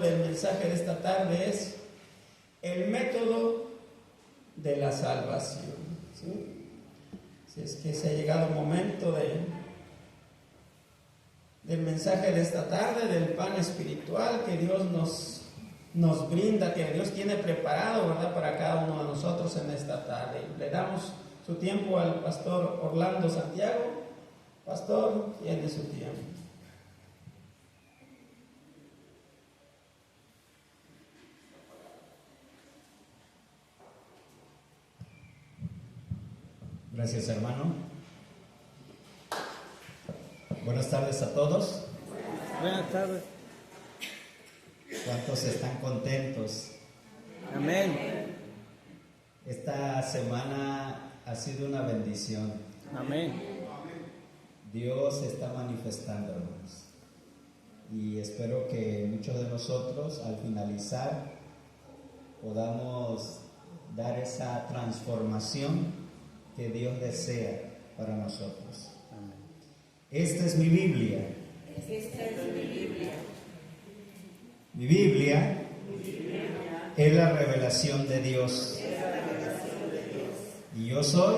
Del mensaje de esta tarde es el método de la salvación. ¿Sí? Si es que se ha llegado el momento del mensaje de esta tarde, del pan espiritual que Dios nos brinda, que Dios tiene preparado, ¿verdad?, para cada uno de nosotros en esta tarde. Le damos su tiempo al pastor Orlando Santiago. Pastor, tiene su tiempo. Gracias, hermano. Buenas tardes a todos. Buenas tardes. ¿Cuántos están contentos? Amén. Esta semana ha sido una bendición. Amén. Dios se está manifestando, hermanos. Y espero que muchos de nosotros, al finalizar, podamos dar esa transformación que Dios desea para nosotros. Amén. Esta es mi Biblia. Esta es mi Biblia. Mi Biblia es la revelación de Dios. Y yo soy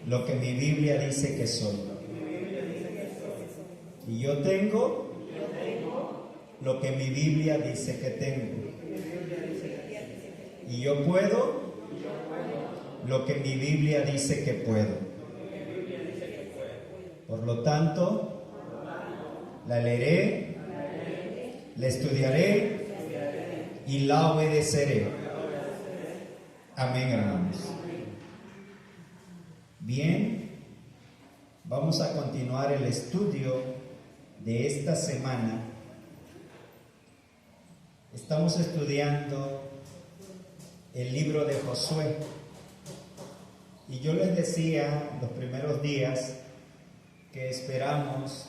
lo que mi Biblia dice que soy. Y yo tengo lo que mi Biblia dice que tengo. Y yo puedo lo que mi Biblia dice que puedo. Por lo tanto, la leeré, la estudiaré y la obedeceré. Amén, hermanos. Bien, vamos a continuar el estudio de esta semana. Estamos estudiando el libro de Josué. Y yo les decía los primeros días que esperamos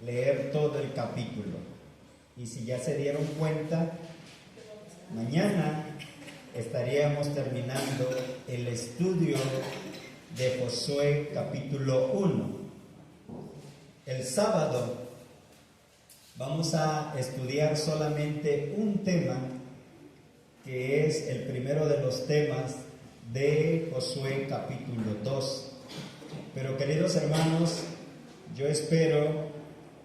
leer todo el capítulo. Y si ya se dieron cuenta, mañana estaríamos terminando el estudio de Josué capítulo 1. El sábado vamos a estudiar solamente un tema, que es el primero de los temas de Josué capítulo 2. Pero queridos hermanos, yo espero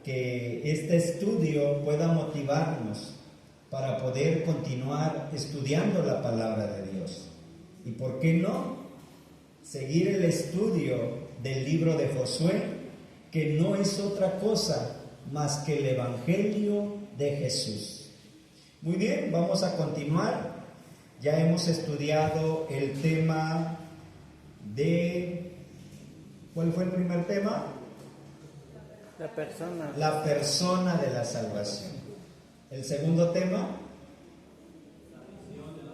que este estudio pueda motivarnos para poder continuar estudiando la palabra de Dios. Y por qué no seguir el estudio del libro de Josué, que no es otra cosa más que el Evangelio de Jesús. Muy bien, vamos a continuar. Ya hemos estudiado el tema de... ¿Cuál fue el primer tema? La persona. La persona de la salvación. El segundo tema,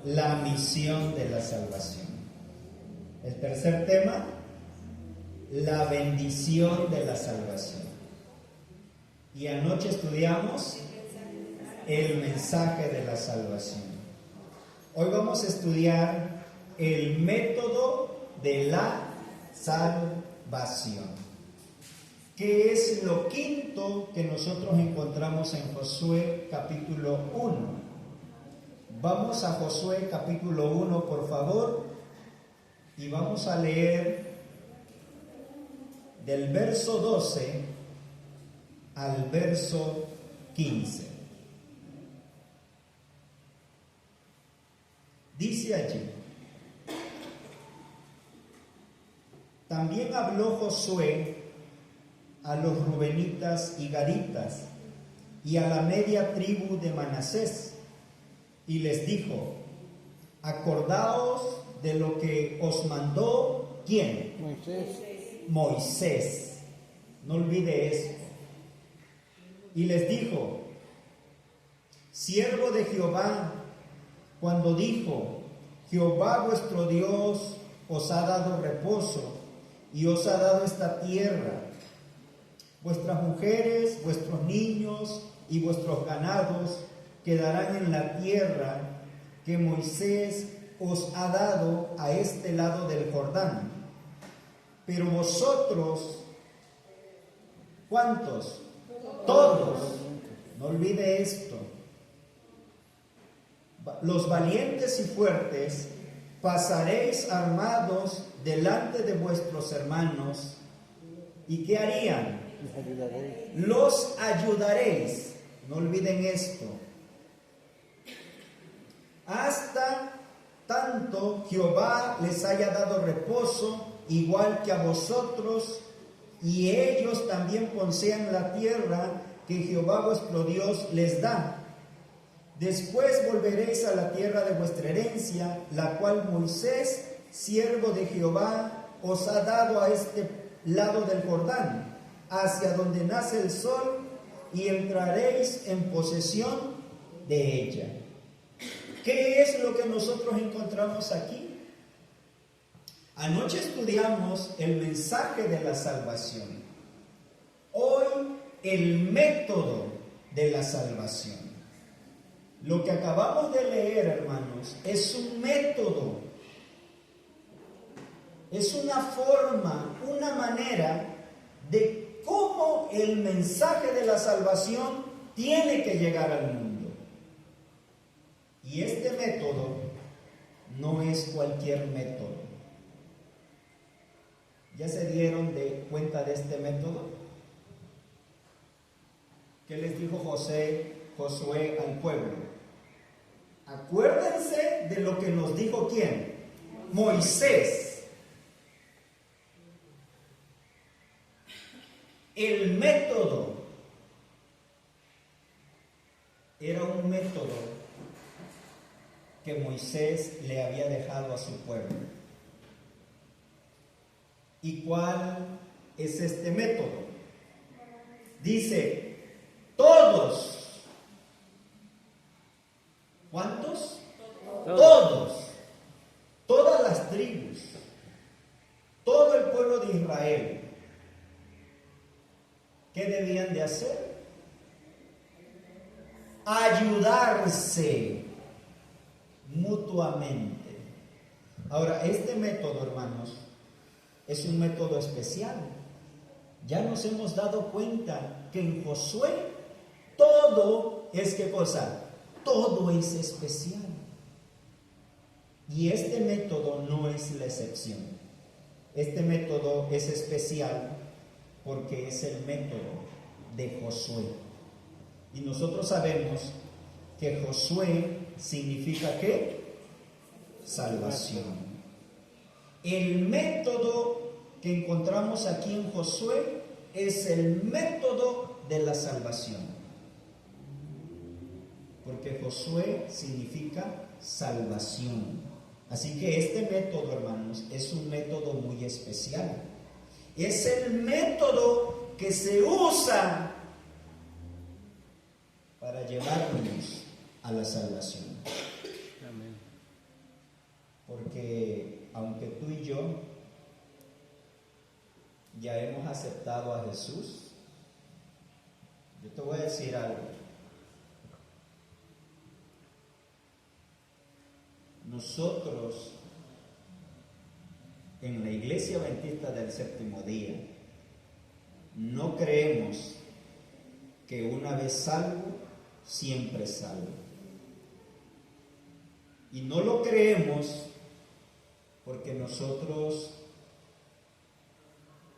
la misión de la salvación. El tercer tema, la bendición de la salvación. Y anoche estudiamos el mensaje de la salvación. Hoy vamos a estudiar el método de la salvación, que es lo quinto que nosotros encontramos en Josué capítulo 1. Vamos a Josué capítulo 1, por favor, y vamos a leer del verso 12 al verso 15. Dice allí: también habló Josué a los rubenitas y gaditas y a la media tribu de Manasés, y les dijo: acordaos de lo que os mandó, ¿quién? Moisés. No olvide eso. Y les dijo: siervo de Jehová, cuando dijo: Jehová vuestro Dios os ha dado reposo y os ha dado esta tierra, vuestras mujeres, vuestros niños y vuestros ganados quedarán en la tierra que Moisés os ha dado a este lado del Jordán. Pero vosotros, ¿cuántos? Todos no olvide esto. Los valientes y fuertes pasaréis armados delante de vuestros hermanos. ¿Y qué harían? Les ayudaré. Los ayudaréis. No olviden esto. Hasta tanto Jehová les haya dado reposo, igual que a vosotros, y ellos también posean la tierra que Jehová vuestro Dios les da. Después volveréis a la tierra de vuestra herencia, la cual Moisés, siervo de Jehová, os ha dado a este lado del Jordán, hacia donde nace el sol, y entraréis en posesión de ella. ¿Qué es lo que nosotros encontramos aquí? Anoche estudiamos el mensaje de la salvación. Hoy el método de la salvación. Lo que acabamos de leer, hermanos, es un método, es una forma, una manera de cómo el mensaje de la salvación tiene que llegar al mundo. Y este método no es cualquier método. ¿Ya se dieron cuenta de este método? ¿Qué les dijo Josué al pueblo? Acuérdense de lo que nos dijo ¿quién? Moisés. El método era un método que Moisés le había dejado a su pueblo. ¿Y cuál es este método? Dice, todos. ¿Cuántos? Todos. Todas las tribus. Todo el pueblo de Israel. ¿Qué debían de hacer? Ayudarse mutuamente. Ahora, este método, hermanos, es un método especial. Ya nos hemos dado cuenta que en Josué todo es, ¿qué cosa? Todo es especial. Y este método no es la excepción. Este método es especial porque es el método de Josué. Y nosotros sabemos que Josué significa ¿qué? Salvación. El método que encontramos aquí en Josué es el método de la salvación. Porque Josué significa salvación. Así que este método, hermanos, es un método muy especial. Es el método que se usa para llevarnos a la salvación. Amén. Porque aunque tú y yo ya hemos aceptado a Jesús, yo te voy a decir algo. Nosotros en la Iglesia Adventista del Séptimo Día no creemos que una vez salvo, siempre salvo. Y no lo creemos porque nosotros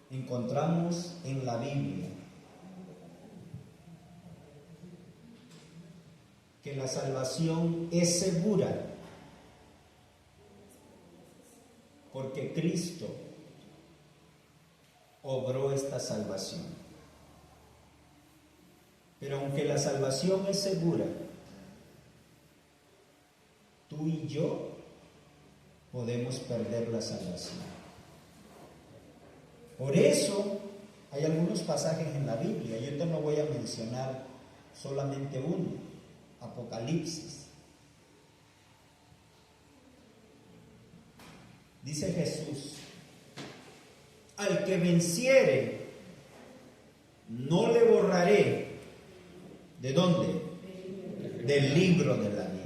encontramos en la Biblia que la salvación es segura porque Cristo obró esta salvación. Pero aunque la salvación es segura, tú y yo podemos perder la salvación. Por eso hay algunos pasajes en la Biblia, yo te no voy a mencionar solamente uno, Apocalipsis. Dice Jesús, al que venciere, no le borraré. ¿De dónde? Del libro de la vida.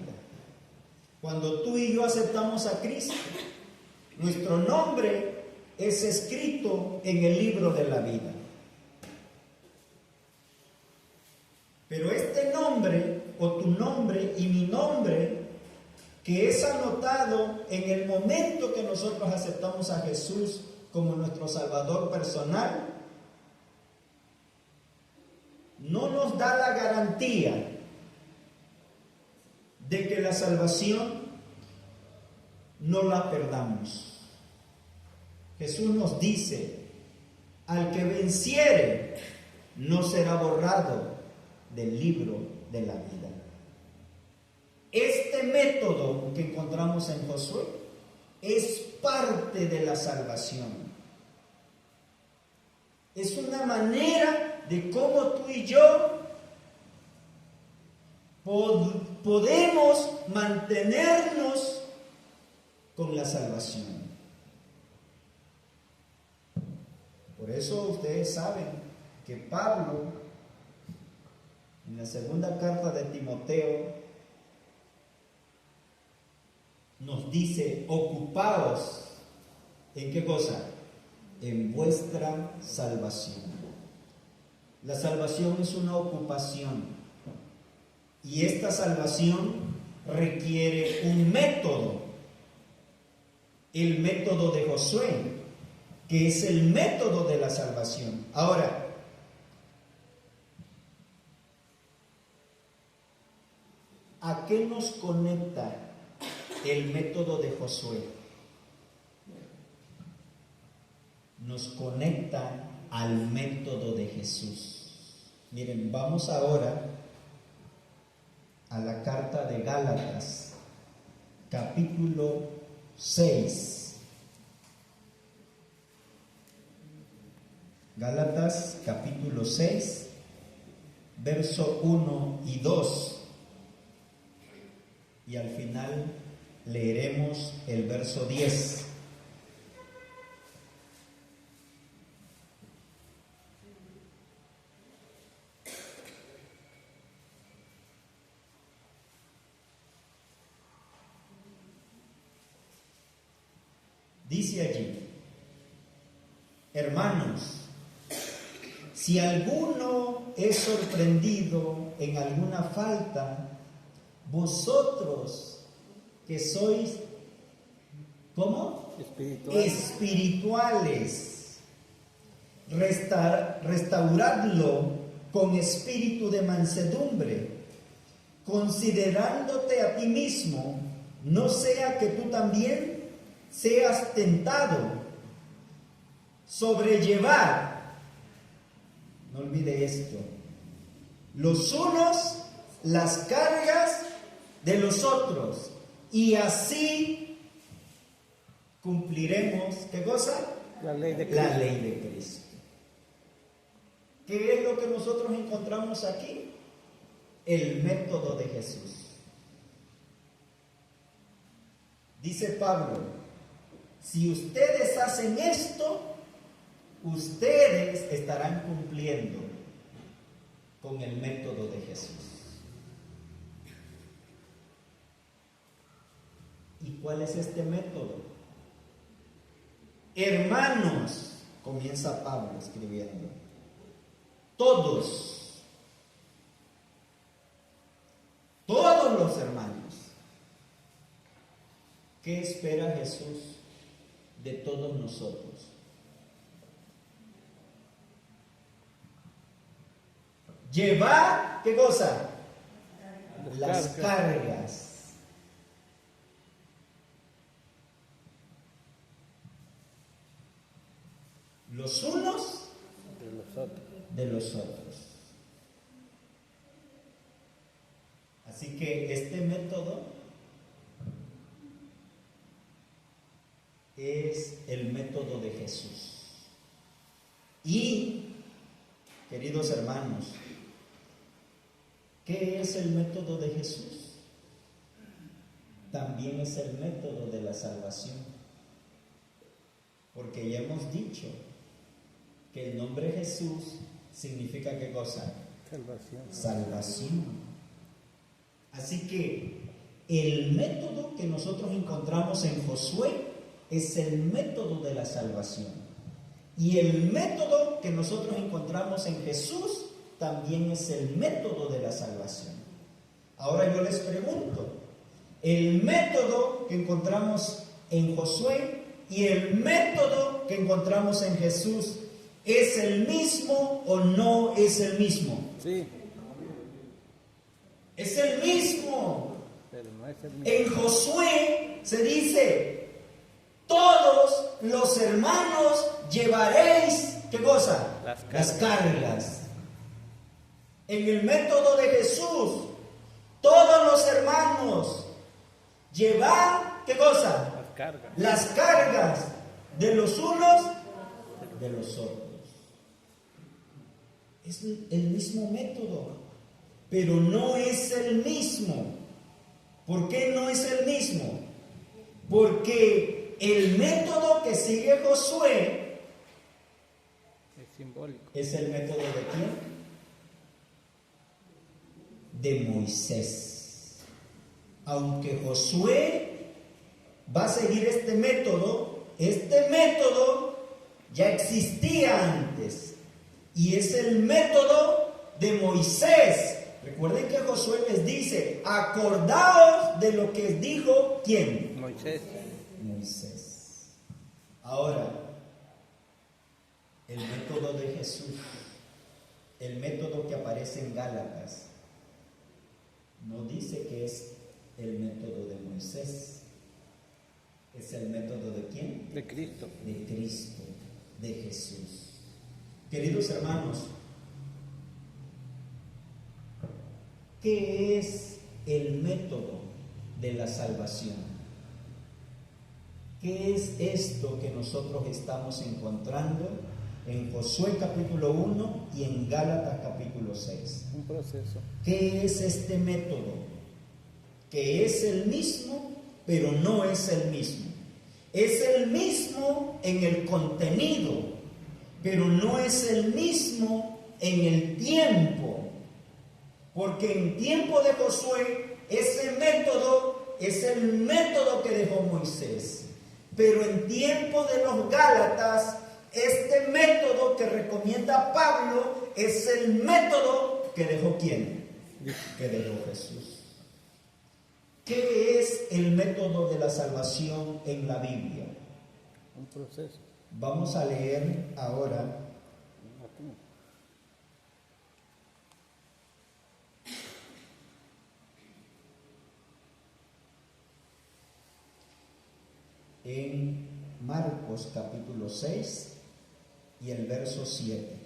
Cuando tú y yo aceptamos a Cristo, nuestro nombre es escrito en el libro de la vida. Pero este nombre o tu nombre y mi nombre, que es anotado en el momento que nosotros aceptamos a Jesús como nuestro Salvador personal, no nos da la garantía de que la salvación no la perdamos. Jesús nos dice: al que venciere no será borrado del libro de la vida. Este método que encontramos en Josué es parte de la salvación. Es una manera de cómo tú y yo podemos mantenernos con la salvación. Por eso ustedes saben que Pablo, en la segunda carta de Timoteo, nos dice: ocupaos, ¿en qué cosa? En vuestra salvación. La salvación es una ocupación, y esta salvación requiere un método, el método de Josué, que es el método de la salvación. Ahora, ¿a qué nos conecta el método de Josué? Nos conecta al método de Jesús. Miren, vamos ahora a la carta de Gálatas, capítulo 6. Gálatas, capítulo 6, verso 1 y 2. Y al final leeremos el verso 10. Dice allí: hermanos, si alguno es sorprendido en alguna falta, vosotros que sois, ¿cómo? Espirituales, restauradlo con espíritu de mansedumbre, considerándote a ti mismo, no sea que tú también seas tentado. Sobrellevar, no olvide esto, los unos las cargas de los otros, y así cumpliremos, ¿qué cosa? La ley de Cristo. La ley de Cristo. ¿Qué es lo que nosotros encontramos aquí? El método de Jesús. Dice Pablo: si ustedes hacen esto, ustedes estarán cumpliendo con el método de Jesús. ¿Y cuál es este método? Hermanos, comienza Pablo escribiendo, todos los hermanos. ¿Qué espera Jesús de todos nosotros? Llevar, ¿qué cosa? Las cargas. Los unos de los otros. Así que este método es el método de Jesús. Y, queridos hermanos, ¿qué es el método de Jesús? También es el método de la salvación. Porque ya hemos dicho que el nombre Jesús significa ¿qué cosa? Salvación. Salvación. Así que el método que nosotros encontramos en Josué es el método de la salvación. Y el método que nosotros encontramos en Jesús también es el método de la salvación. Ahora yo les pregunto, ¿el método que encontramos en Josué y el método que encontramos en Jesús es el mismo o no es el mismo? Sí, Es el mismo. pero no es el mismo. En Josué se dice, todos los hermanos llevaréis, ¿qué cosa? Las cargas. En el método de Jesús, todos los hermanos llevar, ¿qué cosa? Las cargas. Las cargas de los unos de los otros. Es el mismo método, pero no es el mismo. ¿Por qué no es el mismo? Porque el método que sigue Josué Es simbólico. es el método de quién? De Moisés. Aunque Josué va a seguir este método ya existía antes y es el método de Moisés. Recuerden que Josué les dice, acordaos de lo que dijo ¿quién? Moisés. Moisés. Ahora, el método de Jesús, el método que aparece en Gálatas, no dice que es el método de Moisés, es el método de ¿quién? De Cristo. De Cristo, de Jesús. Queridos hermanos, ¿qué es el método de la salvación? ¿Qué es esto que nosotros estamos encontrando en Josué capítulo 1 y en Gálatas capítulo 6? Un proceso. ¿Qué es este método? Que es el mismo, pero no es el mismo. Es el mismo en el contenido, pero no es el mismo en el tiempo. Porque en tiempo de Josué, ese método es el método que dejó Moisés. Pero en tiempo de los Gálatas, este método que recomienda Pablo es el método que dejó ¿quién? Que dejó Jesús. ¿Qué es el método de la salvación en la Biblia? Un proceso. Vamos a leer ahora en Marcos capítulo 6 y el verso 7.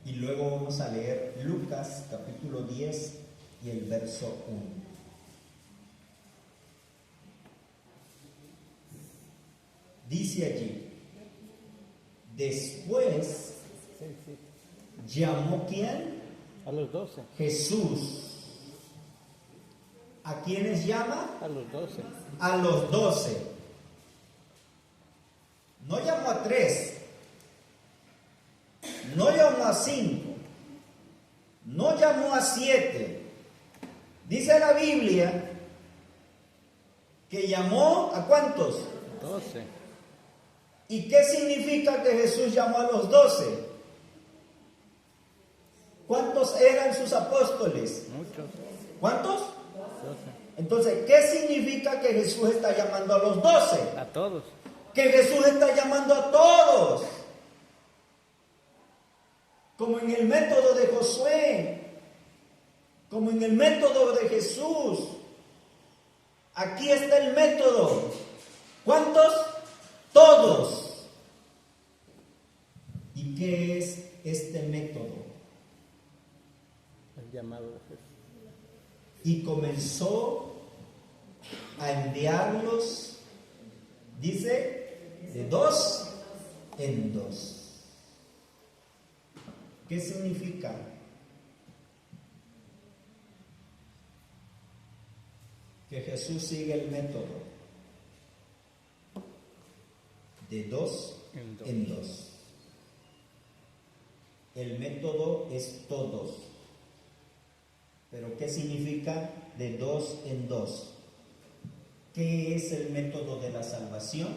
Y luego vamos a leer Lucas capítulo 10 y el verso 1. Dice allí, después llamó ¿quién? A los 12. Jesús. ¿A quiénes llama? A los 12. A los 12. No llamó a 3. No llamó a 5. No llamó a 7. Dice la Biblia que llamó ¿a cuántos? 12. ¿Y qué significa que Jesús llamó a los 12? ¿Cuántos eran sus apóstoles? Muchos. ¿Cuántos? 12. Entonces, ¿qué significa que Jesús está llamando a los 12? A todos. Que Jesús está llamando a todos. Como en el método de Josué. Como en el método de Jesús. Aquí está el método. ¿Cuántos? Todos. ¿Y qué es este método? El llamado de Jesús. Y comenzó a enviarlos, dice, de 2 en 2. ¿Qué significa? Que Jesús sigue el método de 2 en 2. El método es todos. ¿Pero qué significa de 2 en 2? ¿Qué es el método de la salvación?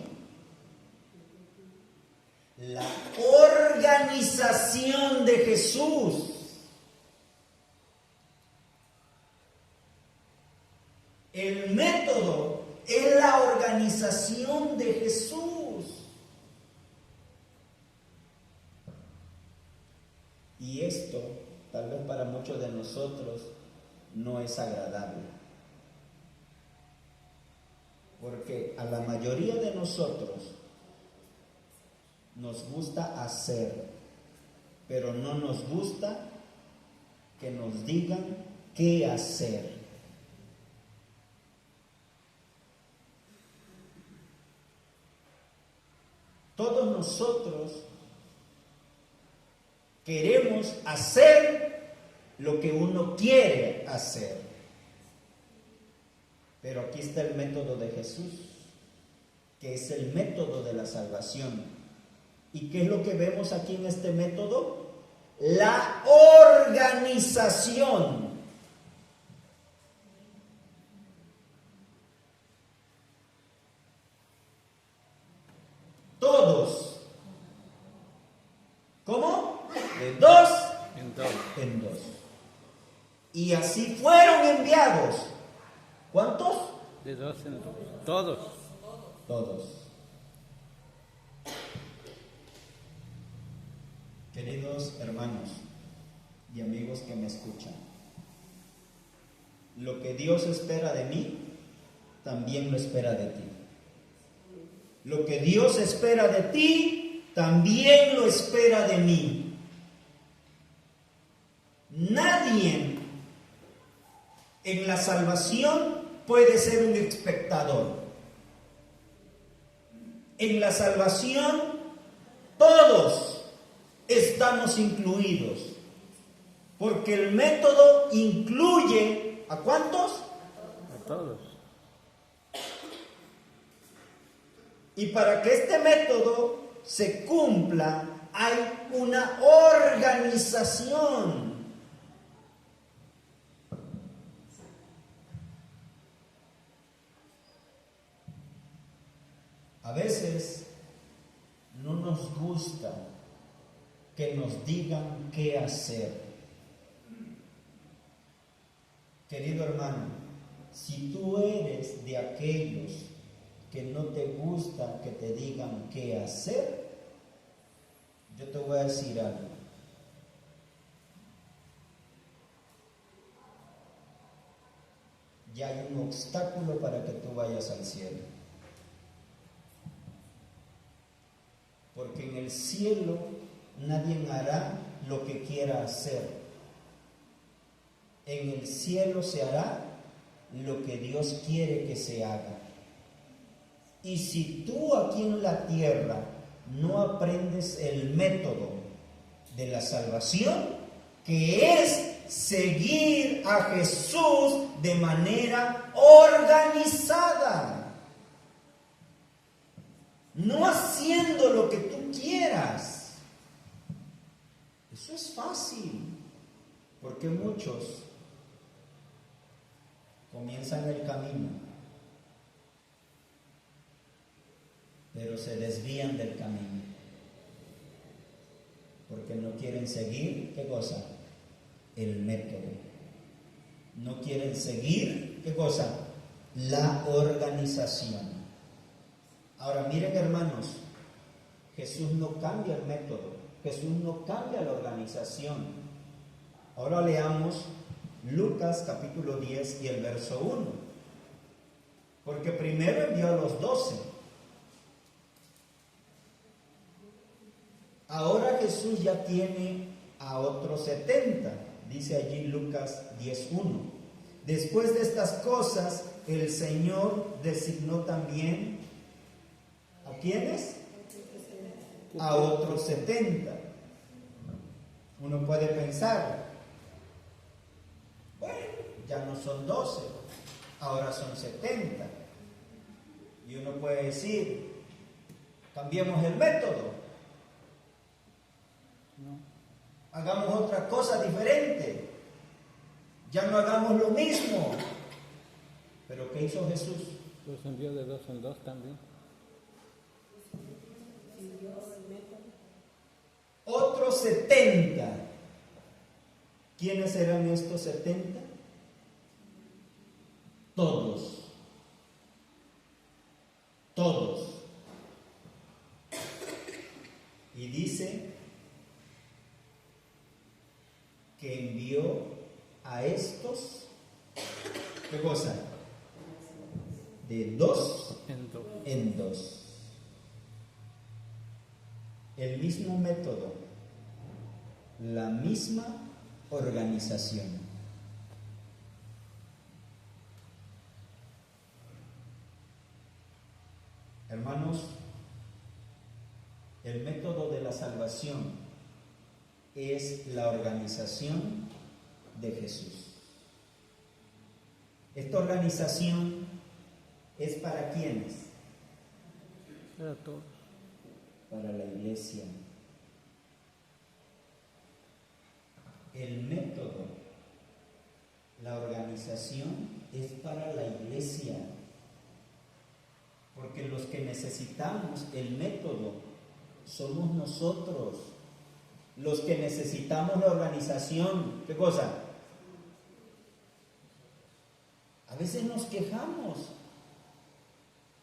la organización de Jesús. El método es la organización de Jesús. Y esto, tal vez para muchos de nosotros, no es agradable. Porque a la mayoría de nosotros nos gusta hacer, pero no nos gusta que nos digan qué hacer. Todos nosotros queremos hacer lo que uno quiere hacer. Pero aquí está el método de Jesús, que es el método de la salvación. ¿Y qué es lo que vemos aquí en este método? La organización. Todos. ¿Cómo? De dos en dos. Y así fueron enviados. ¿Cuántos? De dos en dos. Todos. Todos. Queridos hermanos y amigos que me escuchan, lo que Dios espera de mí, también lo espera de ti. Lo que Dios espera de ti, también lo espera de mí. Nadie en la salvación puede ser un espectador. En la salvación todos estamos incluidos, porque el método incluye ¿a cuántos? A todos. Y para que este método se cumpla, hay una organización. A veces no nos gusta que nos digan qué hacer. Querido hermano, si tú eres de aquellos que no te gusta que te digan qué hacer, yo te voy a decir algo. Ya hay un obstáculo para que tú vayas al cielo. Porque en el cielo nadie hará lo que quiera hacer. En el cielo se hará lo que Dios quiere que se haga. Y si tú aquí en la tierra no aprendes el método de la salvación, que es seguir a Jesús de manera organizada, no haciendo lo que tú quieras. Eso es fácil, porque muchos comienzan el camino, pero se desvían del camino, porque no quieren seguir, ¿qué cosa? El método. No quieren seguir, ¿qué cosa? La organización. Ahora miren, hermanos, Jesús no cambia el método, Jesús no cambia la organización. Ahora leamos Lucas capítulo 10 y el verso 1, porque primero envió a los 12. Ahora Jesús ya tiene a otros 70, dice allí Lucas 10:1. Después de estas cosas, el Señor designó también ¿a quiénes? A otros 70. Uno puede pensar, bueno, ya no son 12, ahora son 70. Y uno puede decir, cambiemos el método. Hagamos otra cosa diferente. Ya no hagamos lo mismo. Pero ¿qué hizo Jesús? Los envió de dos en dos también. 70. ¿Quiénes eran estos 70? Todos. Todos. Y dice que envió a estos, ¿qué cosa? De dos en dos. El mismo método, la misma organización. Hermanos, el método de la salvación es la organización de Jesús. Esta organización es para ¿quiénes? Para todos. Para la iglesia. El método, la organización es para la iglesia. Porque los que necesitamos el método somos nosotros. Los que necesitamos la organización, ¿qué cosa? A veces nos quejamos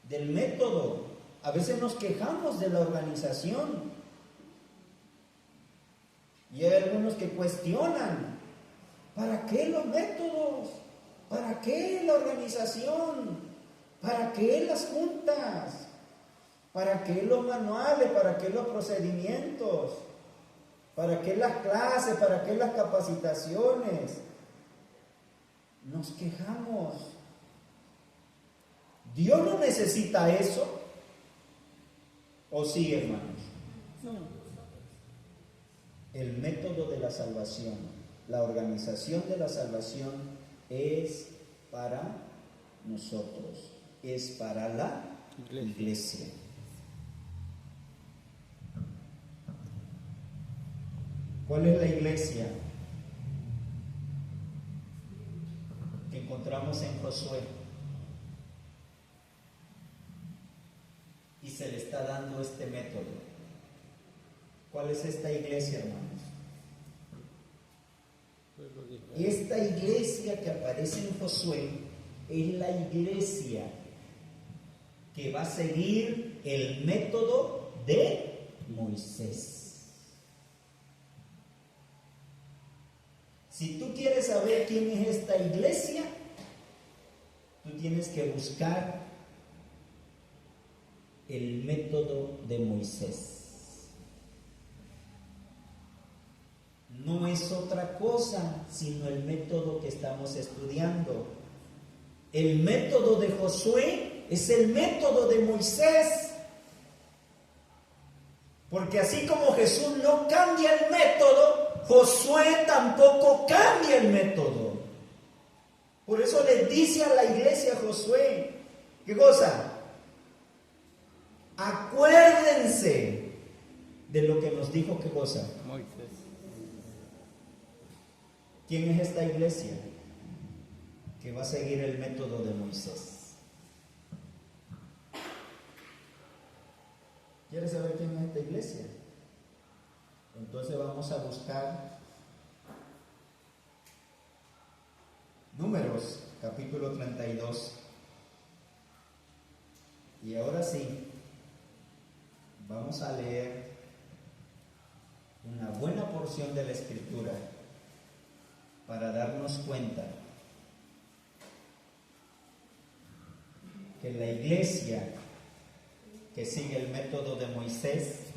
del método, a veces nos quejamos de la organización. Y hay algunos que cuestionan, ¿para qué los métodos? ¿Para qué la organización? ¿Para qué las juntas? ¿Para qué los manuales? ¿Para qué los procedimientos? ¿Para qué las clases? ¿Para qué las capacitaciones? Nos quejamos. ¿Dios no necesita eso? ¿O sí, hermanos? No. El método de la salvación, la organización de la salvación es para nosotros, es para la iglesia. ¿Cuál es la iglesia que encontramos en Josué? Y se le está dando este método. ¿Cuál es esta iglesia, hermanos? Esta iglesia que aparece en Josué es la iglesia que va a seguir el método de Moisés. Si tú quieres saber quién es esta iglesia, tú tienes que buscar el método de Moisés. No es otra cosa sino el método que estamos estudiando. El método de Josué es el método de Moisés. Porque así como Jesús no cambia el método, Josué tampoco cambia el método. Por eso le dice a la iglesia Josué, ¿qué cosa? Acuérdense de lo que nos dijo, ¿qué cosa? Moisés. ¿Quién es esta iglesia que va a seguir el método de Moisés? ¿Quieres saber quién es esta iglesia? Entonces vamos a buscar Números, capítulo 32. Y ahora sí, vamos a leer una buena porción de la Escritura para darnos cuenta que la iglesia que sigue el método de Moisés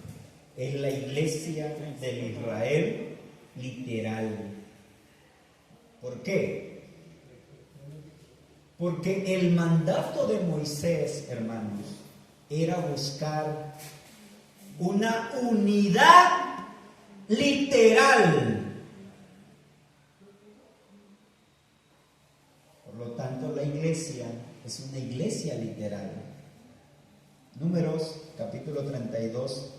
es la iglesia del Israel literal. ¿Por qué? Porque el mandato de Moisés, hermanos, era buscar una unidad literal. Por lo tanto, la iglesia es una iglesia literal. Números, capítulo 32.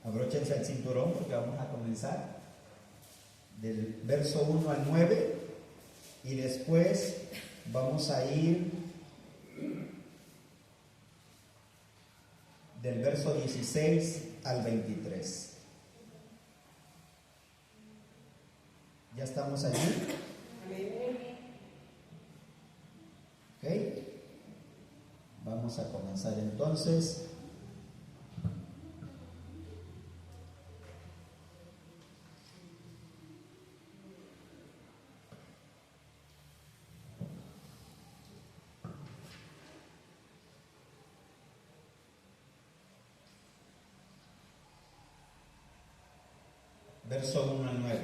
Abróchense el cinturón porque vamos a comenzar del verso 1 al 9 y después vamos a ir del verso 16 al 23. ¿Ya estamos allí? ¿Ok? Vamos a comenzar entonces. Verso 1 al 9,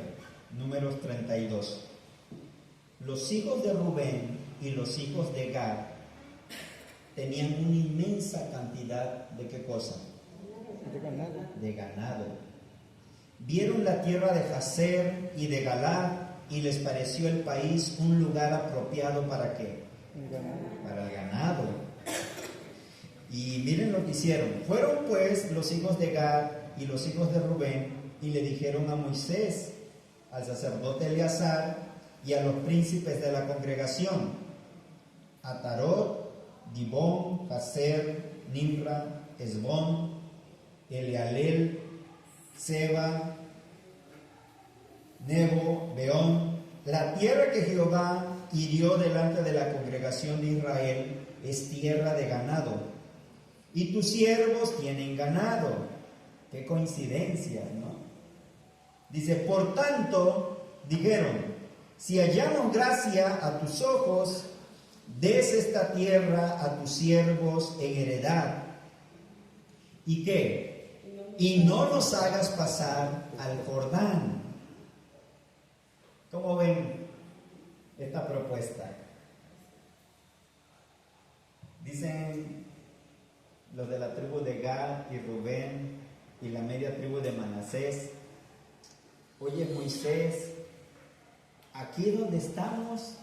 Números 32. Los hijos de Rubén y los hijos de Gad tenían una inmensa cantidad de ¿qué cosa? De ganado. De ganado. Vieron la tierra de Jazer y de Galaad y les pareció el país un lugar apropiado ¿para qué? Para el ganado. Y miren lo que hicieron. Fueron pues los hijos de Gad y los hijos de Rubén y le dijeron a Moisés, al sacerdote Eleazar y a los príncipes de la congregación, Atarot, Dibón, Jazer, Nimra, Esbón, Elealel, Seba, Nebo, Beón, la tierra que Jehová hirió delante de la congregación de Israel es tierra de ganado, y tus siervos tienen ganado. Qué coincidencia, ¿no? Dice, por tanto, dijeron, si hallamos gracia a tus ojos, des esta tierra a tus siervos en heredad. ¿Y qué? Y no nos hagas pasar al Jordán. ¿Cómo ven esta propuesta? Dicen los de la tribu de Gad y Rubén y la media tribu de Manasés, oye Moisés, aquí donde estamos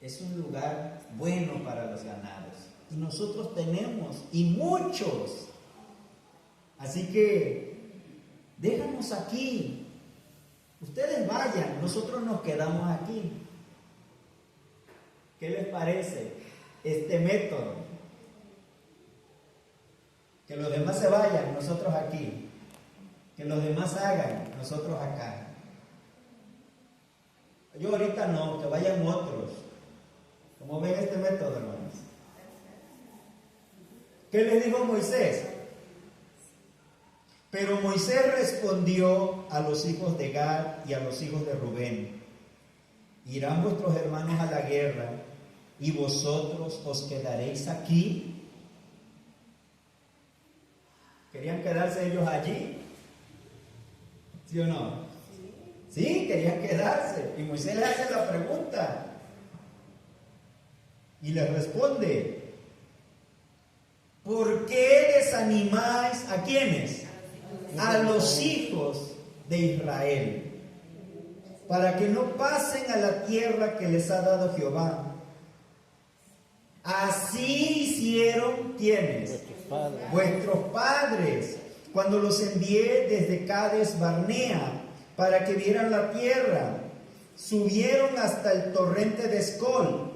es un lugar bueno para los ganados y nosotros tenemos y muchos, así que déjanos aquí, ustedes vayan, nosotros nos quedamos aquí. ¿Qué les parece este método? Que los demás se vayan, nosotros aquí. Que los demás hagan, nosotros acá. Yo ahorita no, que vayan otros. ¿Cómo ven este método, hermanos? ¿Qué les dijo Moisés? Pero Moisés respondió a los hijos de Gad y a los hijos de Rubén: irán vuestros hermanos a la guerra y vosotros os quedaréis aquí. ¿Querían quedarse ellos allí? ¿Sí o no? Sí, querían quedarse. Y Moisés le hace la pregunta y les responde: ¿por qué desanimáis a quiénes? A los hijos de Israel, para que no pasen a la tierra que les ha dado Jehová. Así hicieron ¿quiénes? Vuestros padres, cuando los envié desde Cades Barnea para que vieran la tierra. Subieron hasta el torrente de Escol,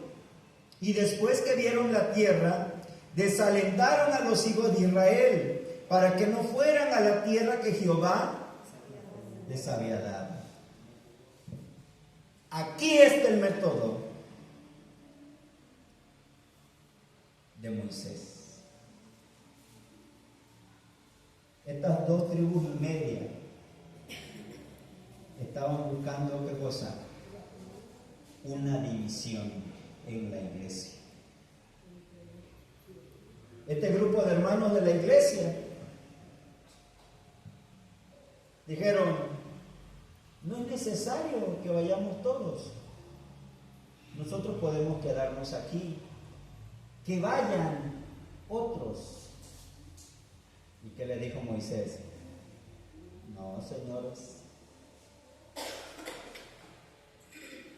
y después que vieron la tierra, desalentaron a los hijos de Israel para que no fueran a la tierra que Jehová les había dado. Aquí está el método de Moisés. Estas dos tribus y media estaban buscando ¿qué cosa? Una división en la iglesia. Este grupo de hermanos de la iglesia dijeron: no es necesario que vayamos todos, nosotros podemos quedarnos aquí, que vayan otros. ¿Y qué le dijo Moisés? No, señores,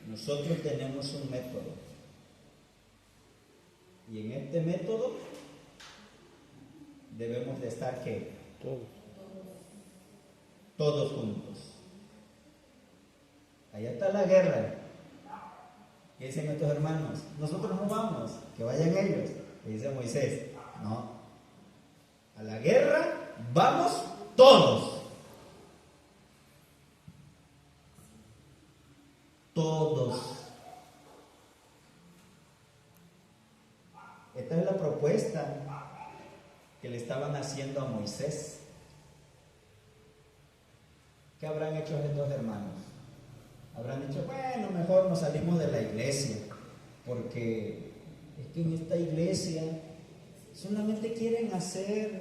nosotros tenemos un método, y en este método debemos de estar ¿qué? Todos juntos. Allá está la guerra. ¿Qué dicen estos hermanos? Nosotros no vamos, que vayan ellos. Y dice Moisés: no, a la guerra vamos todos. que le estaban haciendo a Moisés. ¿Qué habrán hecho estos hermanos? Habrán dicho, bueno, mejor nos salimos de la iglesia, porque es que en esta iglesia solamente quieren hacer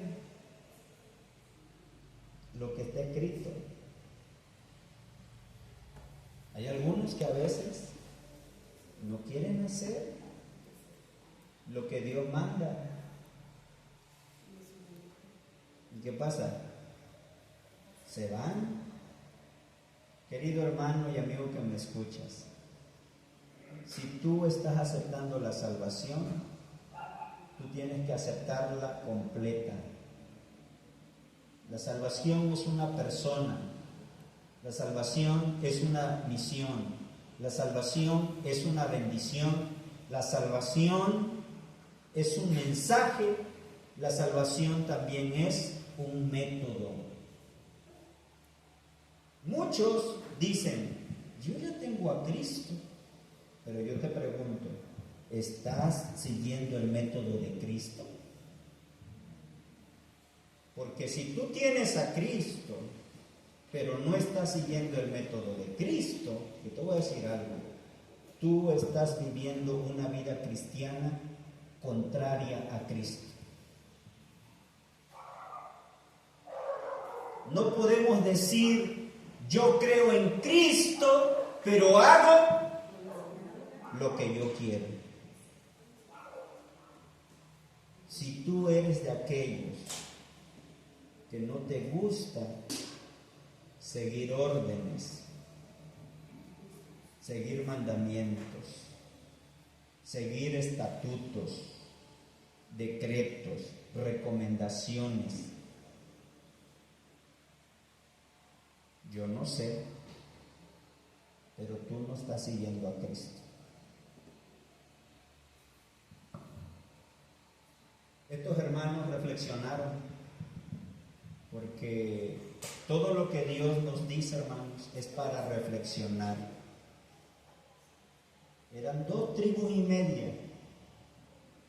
lo que está escrito. Hay algunos que a veces no quieren hacer lo que Dios manda. ¿Y qué pasa? Se van. Querido hermano y amigo que me escuchas, si tú estás aceptando la salvación, tú tienes que aceptarla completa. La salvación es una persona, la salvación es una misión, la salvación es una bendición, la salvación es un mensaje, la salvación también es un método. Muchos dicen, yo ya tengo a Cristo, pero yo te pregunto, ¿estás siguiendo el método de Cristo? Porque si tú tienes a Cristo, pero no estás siguiendo el método de Cristo, yo te voy a decir algo, tú estás viviendo una vida cristiana contraria a Cristo. No podemos decir, yo creo en Cristo, pero hago lo que yo quiero. Si tú eres de aquellos que no te gusta seguir órdenes, seguir mandamientos, seguir estatutos, decretos, recomendaciones, yo no sé, pero tú no estás siguiendo a Cristo. Estos hermanos reflexionaron, porque todo lo que Dios nos dice, hermanos, es para reflexionar. Eran 2 tribus y media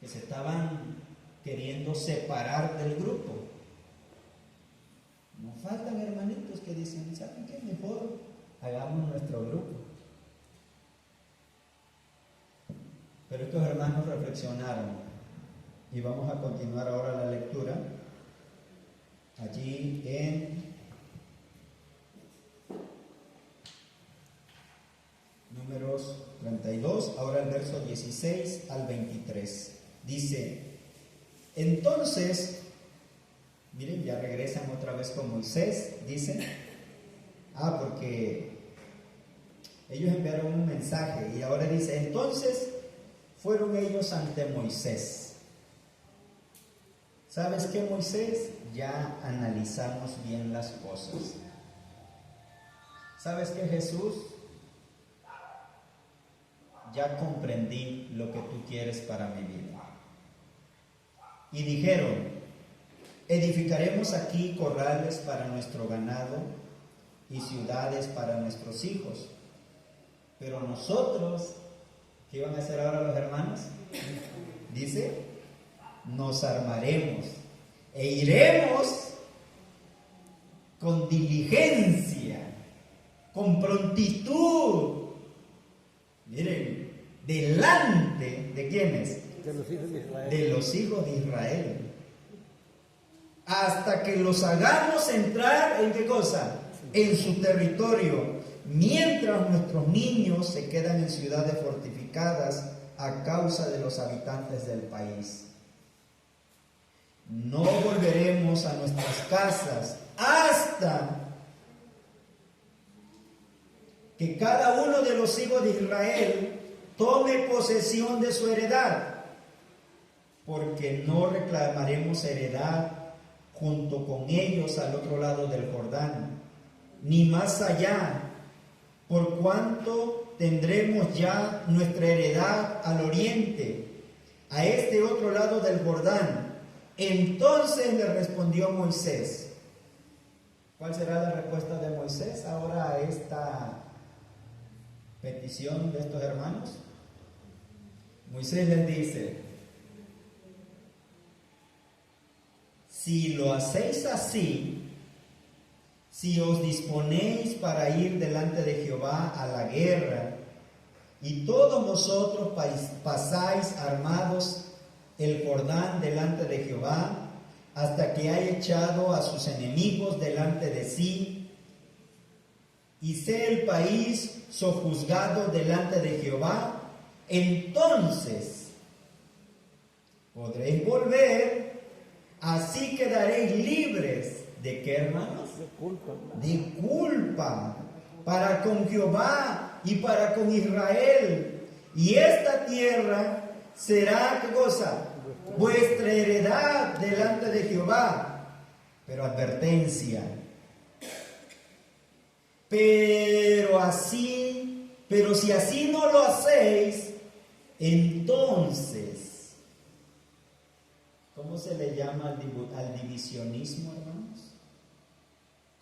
que se estaban queriendo separar del grupo. Nos faltan hermanitos que dicen, ¿saben qué? Mejor hagamos nuestro grupo. Pero estos hermanos reflexionaron y vamos a continuar ahora la lectura allí en Números 32, ahora el verso 16 al 23. Dice, entonces, miren, ya regresan otra vez con Moisés, dice, porque ellos enviaron un mensaje y ahora dice, entonces fueron ellos ante Moisés. ¿Sabes qué, Moisés? Ya analizamos bien las cosas. ¿Sabes qué, Jesús? Ya comprendí lo que tú quieres para mi vida. Y dijeron, edificaremos aquí corrales para nuestro ganado y ciudades para nuestros hijos. Pero nosotros, ¿qué iban a hacer ahora los hermanos? Dice, nos armaremos e iremos con diligencia, con prontitud. Miren, delante de ¿quiénes? De los hijos de Israel. De los hijos de Israel. Hasta que los hagamos entrar ¿en qué cosa? En su territorio, mientras nuestros niños se quedan en ciudades fortificadas a causa de los habitantes del país. No volveremos a nuestras casas hasta que cada uno de los hijos de Israel tome posesión de su heredad, porque no reclamaremos heredad junto con ellos al otro lado del Jordán, ni más allá, por cuanto tendremos ya nuestra heredad al oriente, a este otro lado del Jordán. Entonces le respondió Moisés. ¿Cuál será la respuesta de Moisés ahora a esta petición de estos hermanos? Moisés les dice, si lo hacéis así, si os disponéis para ir delante de Jehová a la guerra, y todos vosotros pasáis armados el Jordán delante de Jehová, hasta que haya echado a sus enemigos delante de sí, y sea el país sojuzgado delante de Jehová, entonces podréis volver, así quedaréis libres. ¿De qué, hermanos? De culpa. De culpa, para con Jehová y para con Israel. Y esta tierra será, ¿qué cosa? Vuestra heredad delante de Jehová. Pero advertencia. Pero si así no lo hacéis, entonces, ¿cómo se le llama al divisionismo, hermanos?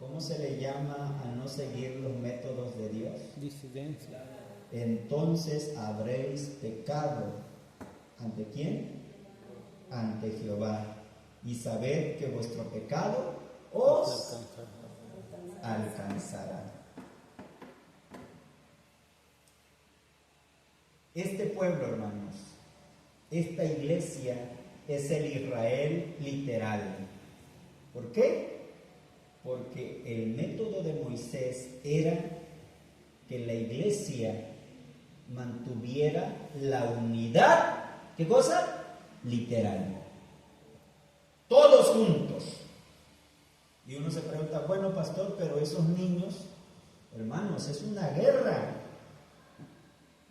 ¿Cómo se le llama a no seguir los métodos de Dios? Disidencia. Entonces habréis pecado. ¿Ante quién? Ante Jehová. Y sabed que vuestro pecado os alcanzará. Este pueblo, hermanos, esta iglesia es el Israel literal. ¿Por qué? Porque el método de Moisés era que la iglesia mantuviera la unidad, ¿qué cosa? Literal. Todos juntos. Y uno se pregunta, bueno, pastor, pero esos niños, hermanos, es una guerra.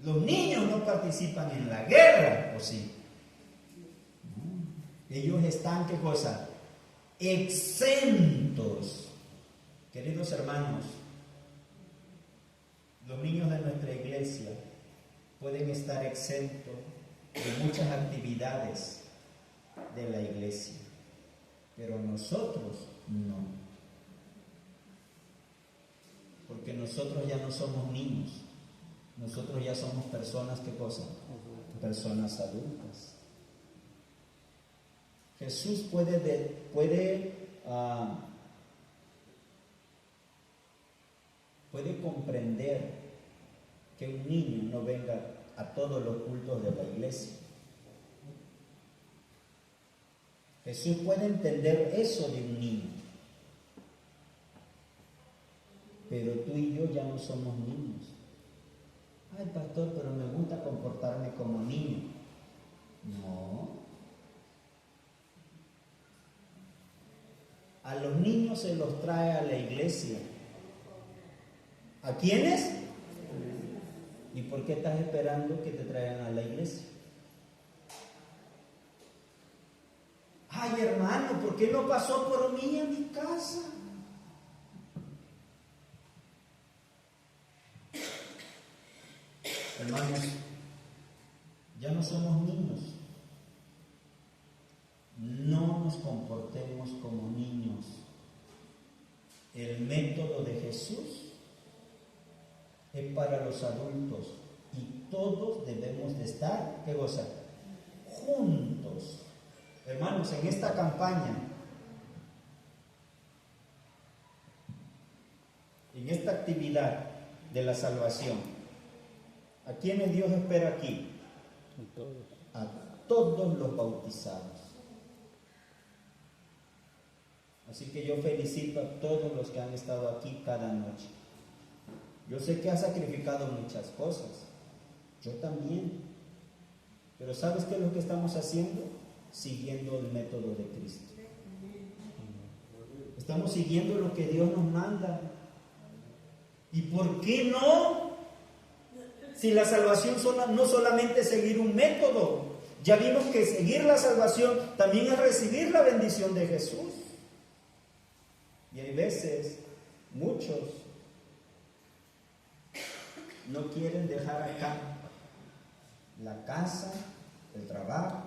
Los niños no participan en la guerra, ¿o sí? No. Ellos están, ¿qué cosa? Exentos. Queridos hermanos, los niños de nuestra iglesia pueden estar exentos de muchas actividades de la iglesia, pero nosotros no. Porque nosotros ya no somos niños. Nosotros ya somos personas, ¿qué cosa? Personas adultas. Jesús puede comprender que un niño no venga a todos los cultos de la iglesia. Jesús puede entender eso de un niño. Pero tú y yo ya no somos niños. Ay, pastor, pero me gusta comportarme como niño. No. A los niños se los trae a la iglesia. ¿A quiénes? ¿Y por qué estás esperando que te traigan a la iglesia? Ay, hermano, ¿por qué no pasó por mí a mi casa? Hermanos, ya no somos niños. No nos comportemos como niños. El método de Jesús es para los adultos y todos debemos de estar, ¿qué cosa? Juntos. Hermanos, en esta campaña, en esta actividad de la salvación, ¿a quiénes Dios espera aquí? A todos los bautizados. Así que yo felicito a todos los que han estado aquí cada noche. Yo sé que has sacrificado muchas cosas. Yo también. Pero ¿sabes qué es lo que estamos haciendo? Siguiendo el método de Cristo. Estamos siguiendo lo que Dios nos manda. ¿Y por qué no? Si la salvación no solamente es seguir un método, ya vimos que seguir la salvación también es recibir la bendición de Jesús. Y hay veces, muchos no quieren dejar acá la casa, el trabajo,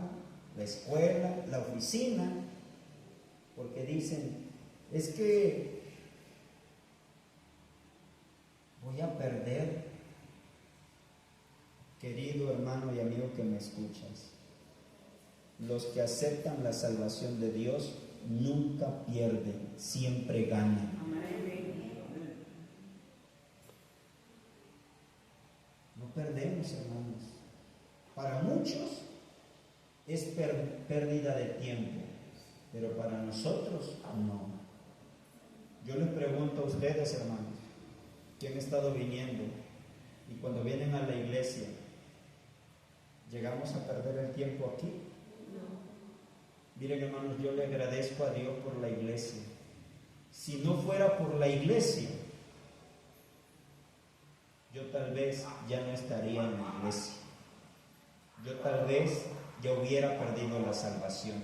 la escuela, la oficina, porque dicen, es que voy a perder. Querido hermano y amigo que me escuchas, los que aceptan la salvación de Dios nunca pierde, siempre gana. No perdemos, hermanos. Para muchos es pérdida de tiempo, pero para nosotros no. Yo les pregunto a ustedes, hermanos, que han estado viniendo y cuando vienen a la iglesia, ¿llegamos a perder el tiempo aquí? Miren, hermanos, yo le agradezco a Dios por la iglesia. Si no fuera por la iglesia, yo tal vez ya no estaría en la iglesia. Yo tal vez ya hubiera perdido la salvación.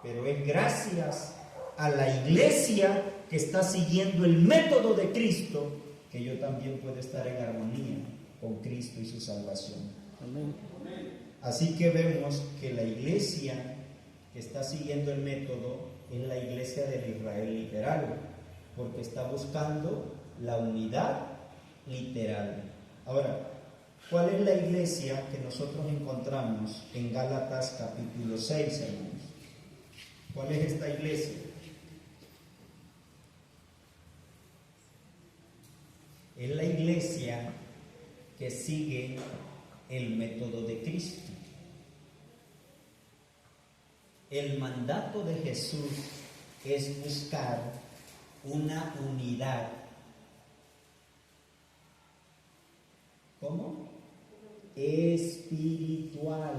Pero es gracias a la iglesia que está siguiendo el método de Cristo que yo también puedo estar en armonía con Cristo y su salvación. Amén. Así que vemos que la iglesia que está siguiendo el método es la iglesia del Israel literal, porque está buscando la unidad literal. Ahora, ¿cuál es la iglesia que nosotros encontramos en Gálatas capítulo 6, hermanos? ¿Cuál es esta iglesia? Es la iglesia que sigue el método de Cristo. El mandato de Jesús es buscar una unidad. ¿Cómo? Espiritual.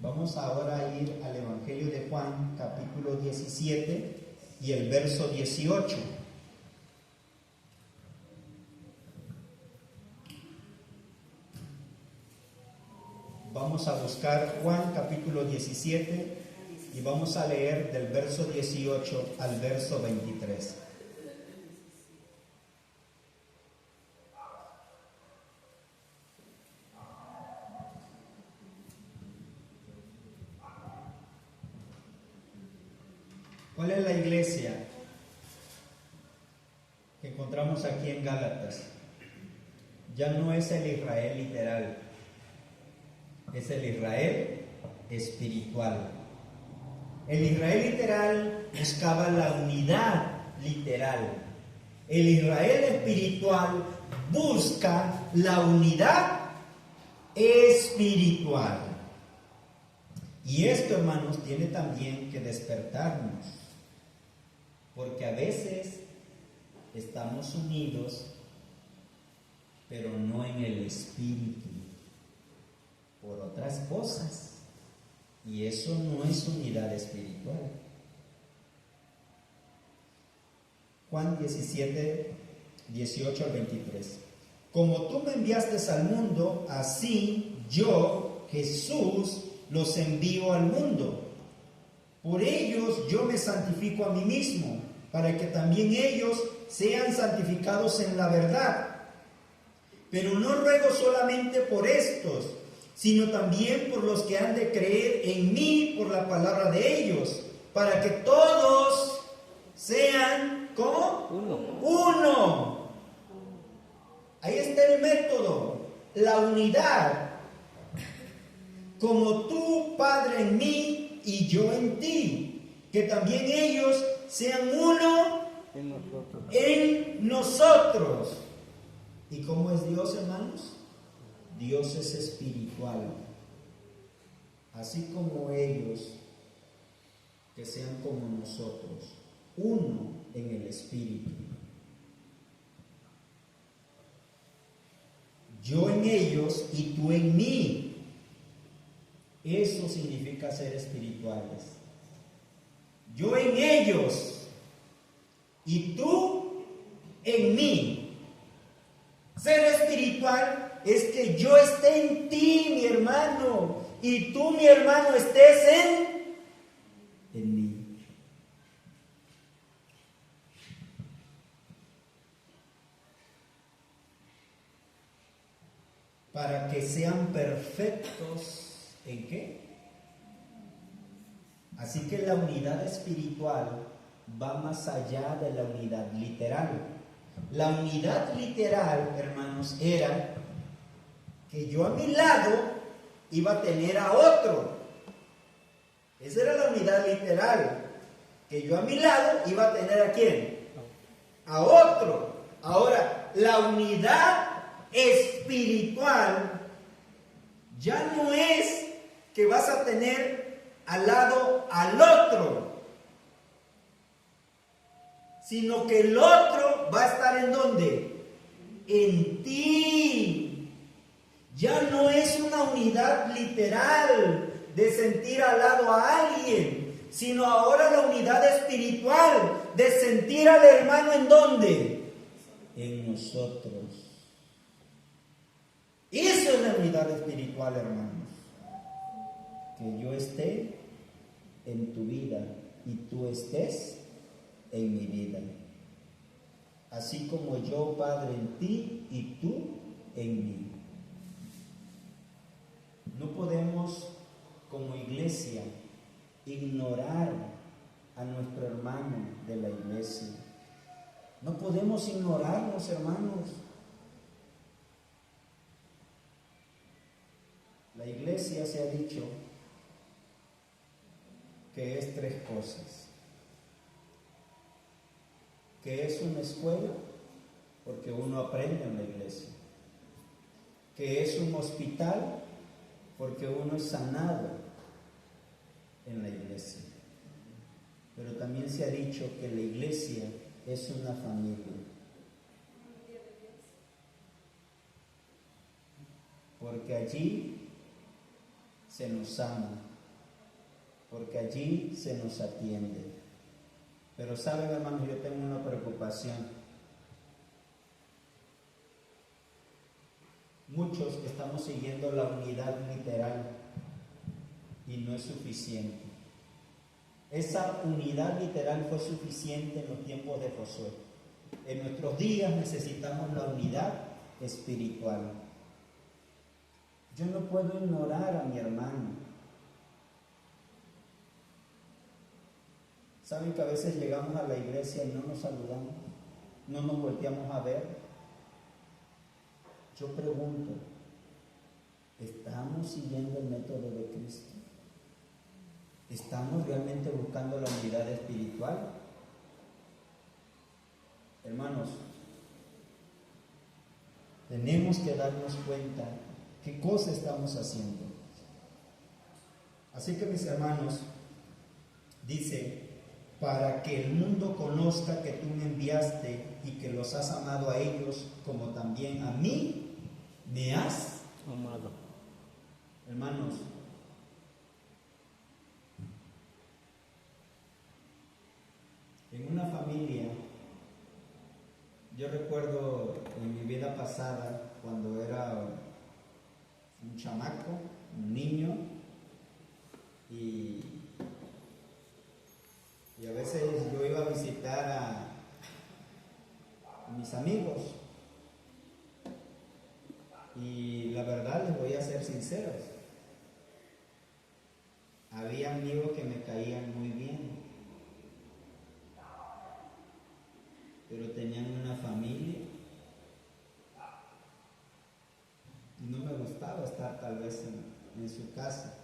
Vamos ahora a ir al Evangelio de Juan, capítulo 17 y el verso 18. Vamos a buscar Juan capítulo 17 y vamos a leer del verso 18 al verso 23. ¿Cuál es la iglesia que encontramos aquí en Gálatas? Ya no es el Israel literal. Es el Israel espiritual. El Israel literal buscaba la unidad literal. El Israel espiritual busca la unidad espiritual. Y esto, hermanos, tiene también que despertarnos, porque a veces estamos unidos, pero no en el espíritu, por otras cosas, y eso no es unidad espiritual. Juan 17, 18 al 23. Como tú me enviaste al mundo, así yo, Jesús, los envío al mundo. Por ellos yo me santifico a mí mismo, para que también ellos sean santificados en la verdad. Pero no ruego solamente por estos, sino también por los que han de creer en mí por la palabra de ellos, para que todos sean, ¿cómo? Uno. Ahí está el método, la unidad. Como tú, Padre, en mí y yo en ti, que también ellos sean uno en nosotros. ¿Y cómo es Dios, hermanos? Dios es espiritual. Así como ellos, que sean como nosotros, uno en el espíritu. Yo en ellos y tú en mí. Eso significa ser espirituales. Yo en ellos y tú en mí. Ser espiritual es que yo esté en ti, mi hermano, y tú, mi hermano, estés en mí. Para que sean perfectos. ¿En qué? Así que la unidad espiritual va más allá de la unidad literal. La unidad literal, hermanos, era que yo a mi lado iba a tener a otro. Esa era la unidad literal. Que yo a mi lado iba a tener ¿a quién? A otro. Ahora, la unidad espiritual ya no es que vas a tener al lado al otro, sino que el otro va a estar ¿en dónde? En ti. Ya no es una unidad literal de sentir al lado a alguien, sino ahora la unidad espiritual de sentir al hermano ¿en dónde? En nosotros. Eso es la unidad espiritual, hermanos. Que yo esté en tu vida y tú estés en mi vida. Así como yo, Padre, en ti y tú en mí. No podemos, como iglesia, ignorar a nuestro hermano de la iglesia. No podemos ignorarlos, hermanos. La iglesia se ha dicho que es tres cosas. Que es una escuela, porque uno aprende en la iglesia. Que es un hospital, porque uno es sanado en la iglesia. Pero también se ha dicho que la iglesia es una familia. Porque allí se nos ama, porque allí se nos atiende. Pero saben, hermanos, yo tengo una preocupación. Muchos estamos siguiendo la unidad literal y no es suficiente. Esa unidad literal fue suficiente en los tiempos de Josué. En nuestros días necesitamos la unidad espiritual. Yo no puedo ignorar a mi hermano. ¿Saben que a veces llegamos a la iglesia y no nos saludamos? No nos volteamos a ver. Yo pregunto, ¿estamos siguiendo el método de Cristo? ¿Estamos realmente buscando la unidad espiritual? Hermanos, tenemos que darnos cuenta qué cosa estamos haciendo. Así que, mis hermanos, dice, para que el mundo conozca que tú me enviaste y que los has amado a ellos como también a mí me has amado. Hermanos, en una familia, yo recuerdo en mi vida pasada, cuando era un chamaco, un niño, y a veces yo iba a visitar a mis amigos, y la verdad les voy a ser sinceros, había amigos que me caían muy bien, pero tenían una familia y no me gustaba estar tal vez en su casa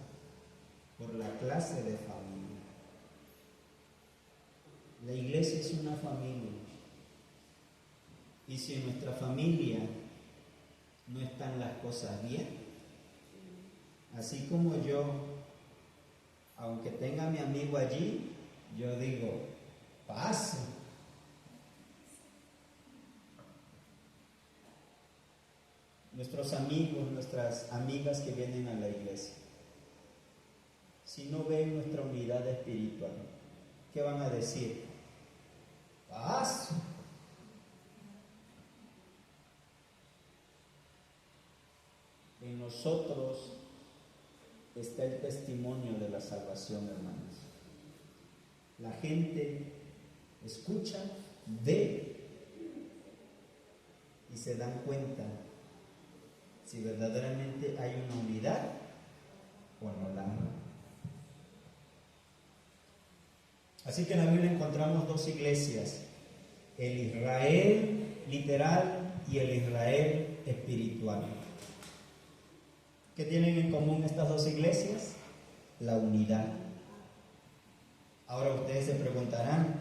por la clase de familia. La iglesia es una familia, y si en nuestra familia no están las cosas bien, así como yo, aunque tenga a mi amigo allí, yo digo, pase. Nuestros amigos, nuestras amigas que vienen a la iglesia, si no ven nuestra unidad espiritual, ¿qué van a decir? Paso. En nosotros está el testimonio de la salvación, hermanos. La gente escucha, ve y se dan cuenta si verdaderamente hay una unidad o no la hay. Así que en la Biblia encontramos dos iglesias, el Israel literal y el Israel espiritual. ¿Qué tienen en común estas dos iglesias? La unidad. se preguntarán,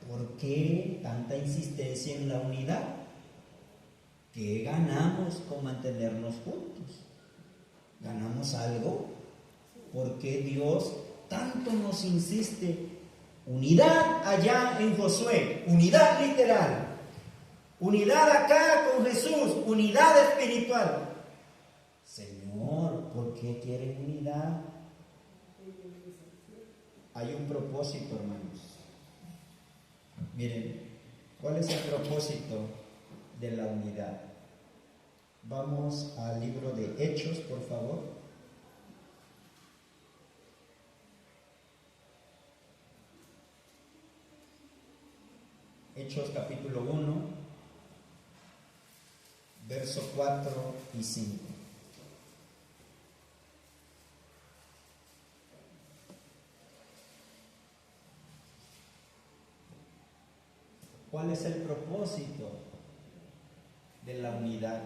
¿por qué tanta insistencia en la unidad? ¿Qué ganamos con mantenernos juntos? ¿Ganamos algo? ¿Por qué Dios tanto nos insiste? Unidad allá en Josué, unidad literal. Unidad acá con Jesús, unidad espiritual. Señor, ¿por qué quieren unidad? Hay un propósito, hermanos. Miren, ¿cuál es el propósito de la unidad? Vamos al libro de Hechos, por favor. Hechos capítulo 1, verso 4 y 5. ¿Cuál es el propósito de la unidad?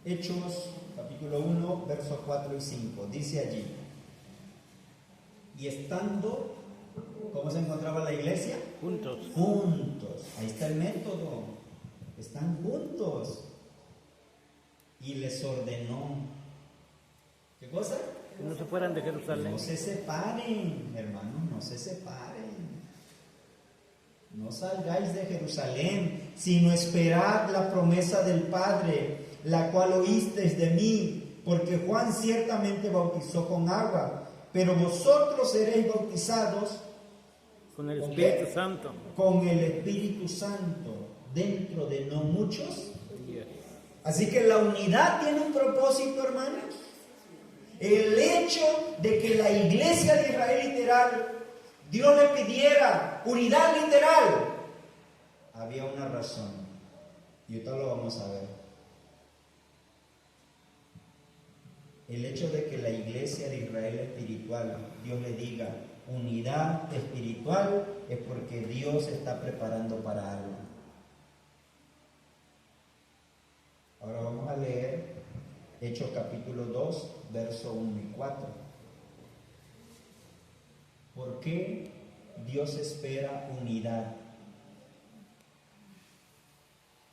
Hechos capítulo 1, versos 4 y 5. Dice allí: y estando, ¿cómo se encontraba la iglesia? Juntos. Juntos. Ahí está el método. Están juntos. Y les ordenó. ¿Qué cosa? Que no se fueran de Jerusalén. No se separen, hermanos, no se separen. No salgáis de Jerusalén, sino esperad la promesa del Padre, la cual oísteis de mí, porque Juan ciertamente bautizó con agua, pero vosotros seréis bautizados Con el ¿con Espíritu qué? Santo. Con el Espíritu Santo, dentro de no muchos. Yes. Así que la unidad tiene un propósito, hermanos. El hecho de que la iglesia de Israel literal, Dios le pidiera unidad literal, había una razón. Y ahorita lo vamos a ver. El hecho de que la iglesia de Israel espiritual, Dios le diga unidad espiritual, es porque Dios se está preparando para algo. Ahora vamos a leer Hechos capítulo 2, verso 1 y 4. ¿Por qué Dios espera unidad?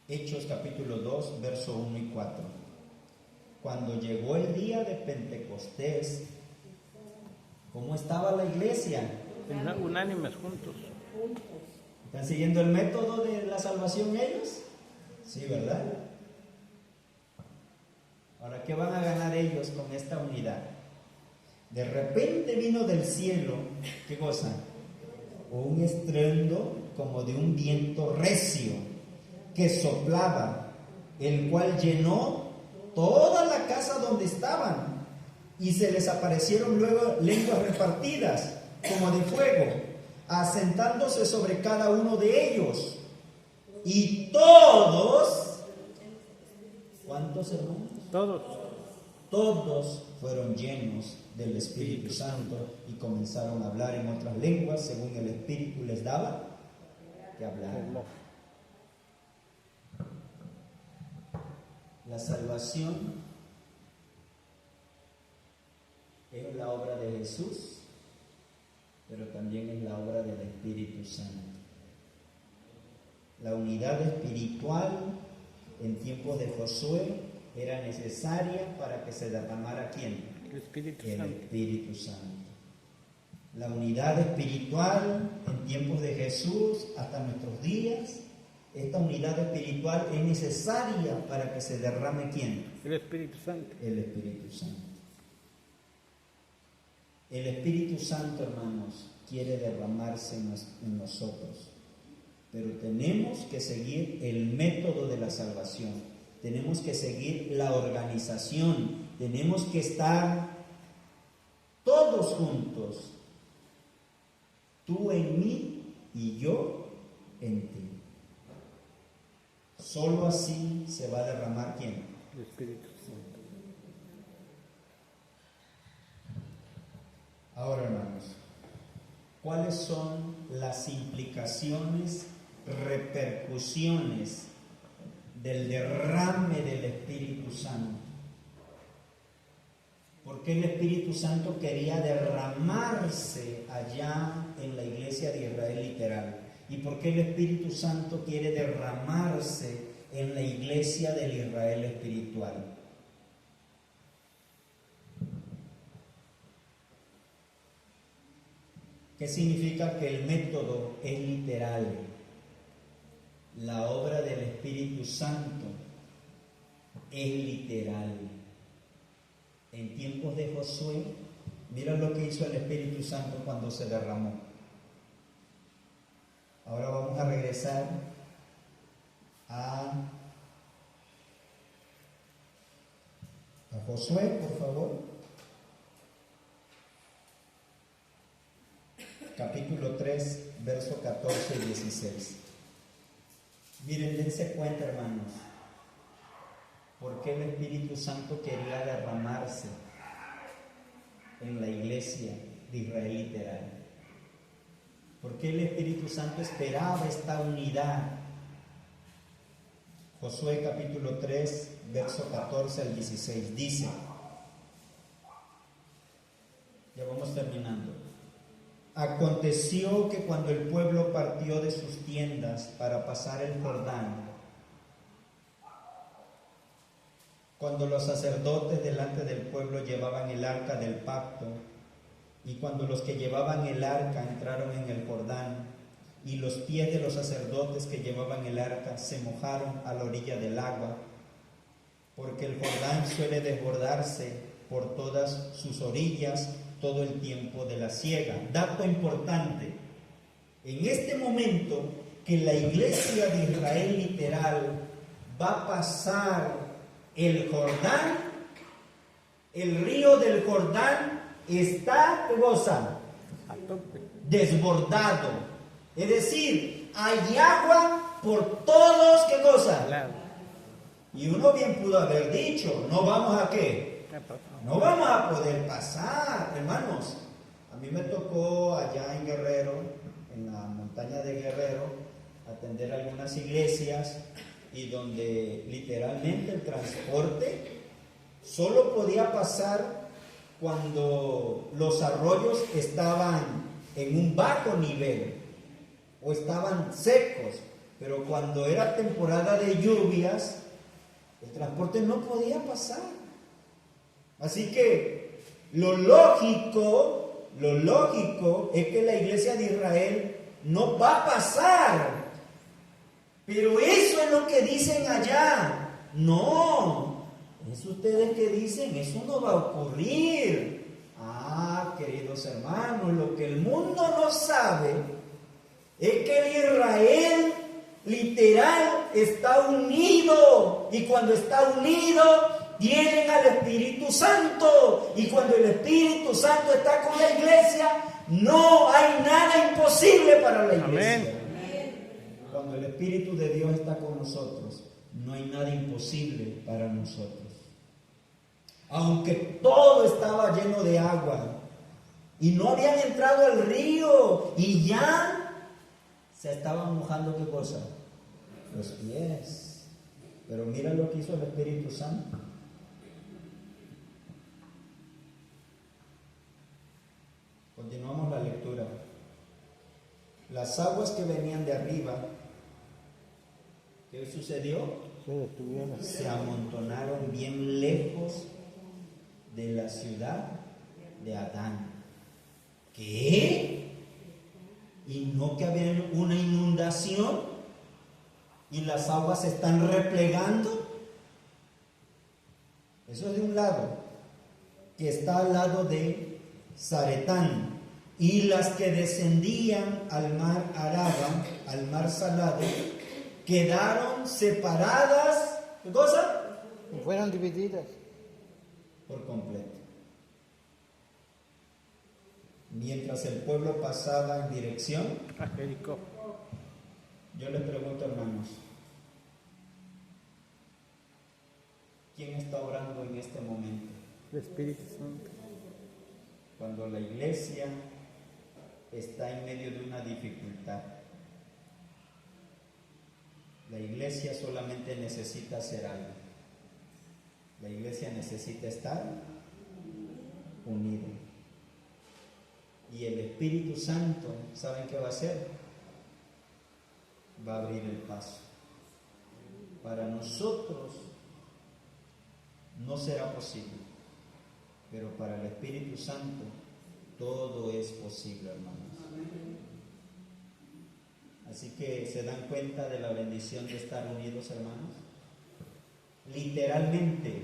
Hechos capítulo 2, verso 1 y 4. Cuando llegó el día de Pentecostés, ¿cómo estaba la iglesia? Unánimes juntos. ¿Están siguiendo el método de la salvación ellos? Sí, ¿verdad? Ahora, ¿qué van a ganar ellos con esta unidad? De repente vino del cielo, ¿qué cosa? Un estruendo como de un viento recio que soplaba, el cual llenó toda la casa donde estaban, y se les aparecieron luego lenguas repartidas como de fuego, asentándose sobre cada uno de ellos. Y todos, ¿cuántos hermanos? Todos. Todos fueron llenos del Espíritu Santo y comenzaron a hablar en otras lenguas según el Espíritu les daba que hablar. La salvación es la obra de Jesús, pero también es la obra del Espíritu Santo. La unidad espiritual en tiempos de Josué era necesaria para que se derramara ¿quién? El Espíritu El Santo. Espíritu Santo. La unidad espiritual en tiempos de Jesús hasta nuestros días, esta unidad espiritual es necesaria para que se derrame ¿quién? El Espíritu Santo. El Espíritu Santo. El Espíritu Santo, hermanos, quiere derramarse en nosotros, pero tenemos que seguir el método de la salvación, tenemos que seguir la organización, tenemos que estar todos juntos, tú en mí y yo en ti. Solo así se va a derramar ¿quién? El Espíritu Santo. Ahora, hermanos, ¿cuáles son las implicaciones, repercusiones del derrame del Espíritu Santo? ¿Por qué el Espíritu Santo quería derramarse allá en la iglesia de Israel literal? ¿Y por qué el Espíritu Santo quiere derramarse en la iglesia del Israel espiritual? ¿Qué significa que el método es literal? La obra del Espíritu Santo es literal. En tiempos de Josué, mira lo que hizo el Espíritu Santo cuando se derramó. Ahora vamos a regresar a Josué, por favor. Capítulo 3, verso 14 y 16. Miren, dense cuenta, hermanos, por qué el Espíritu Santo quería derramarse en la iglesia de Israel literal. ¿Por qué el Espíritu Santo esperaba esta unidad? Josué capítulo 3, verso 14 al 16, dice, ya vamos terminando. Aconteció que cuando el pueblo partió de sus tiendas para pasar el Jordán, cuando los sacerdotes delante del pueblo llevaban el arca del pacto, y cuando los que llevaban el arca entraron en el Jordán, y los pies de los sacerdotes que llevaban el arca se mojaron a la orilla del agua, porque el Jordán suele desbordarse por todas sus orillas todo el tiempo de la siega. Dato importante, en este momento que la iglesia de Israel literal va a pasar el Jordán, el río del Jordán está, ¿qué cosa? A tope. Desbordado. Es decir, hay agua por todos, ¿qué cosa? Claro. Y uno bien pudo haber dicho, ¿no vamos a qué? ¿Qué pasó? No vamos a poder pasar, hermanos. A mí me tocó allá en Guerrero, en la montaña de Guerrero, atender algunas iglesias y donde literalmente el transporte solo podía pasar cuando los arroyos estaban en un bajo nivel o estaban secos, pero cuando era temporada de lluvias, el transporte no podía pasar. Así que lo lógico es que la iglesia de Israel no va a pasar. Pero eso es lo que dicen allá. No, es ustedes que dicen, eso no va a ocurrir. Ah, queridos hermanos, lo que el mundo no sabe es que el Israel literal está unido. Y cuando está unido, tienen al Espíritu Santo, y cuando el Espíritu Santo está con la iglesia, no hay nada imposible para la iglesia. Amén. Cuando el Espíritu de Dios está con nosotros, no hay nada imposible para nosotros. Aunque todo estaba lleno de agua y no habían entrado al río y ya se estaban mojando, ¿qué cosa? Los pies. Pero mira lo que hizo el Espíritu Santo. Continuamos la lectura. Las aguas que venían de arriba, ¿qué sucedió? Se detuvieron. Se amontonaron bien lejos de la ciudad de Adán. ¿Qué? ¿Y no que había una inundación? ¿Y las aguas se están replegando? Eso es de un lado, que está al lado de Zaretán, y las que descendían al mar Araba, al mar Salado, quedaron separadas, ¿qué cosa? Fueron divididas. Por completo. Mientras el pueblo pasaba en dirección, A Jericó. yo les pregunto, hermanos, ¿quién está orando en este momento? El Espíritu Santo. Cuando la iglesia está en medio de una dificultad, la iglesia solamente necesita hacer algo. La iglesia necesita estar unido. Y el Espíritu Santo, ¿saben qué va a hacer? Va a abrir el paso. Para nosotros no será posible, pero para el Espíritu Santo todo es posible, hermanos. Así que se dan cuenta de la bendición de estar unidos, hermanos. Literalmente,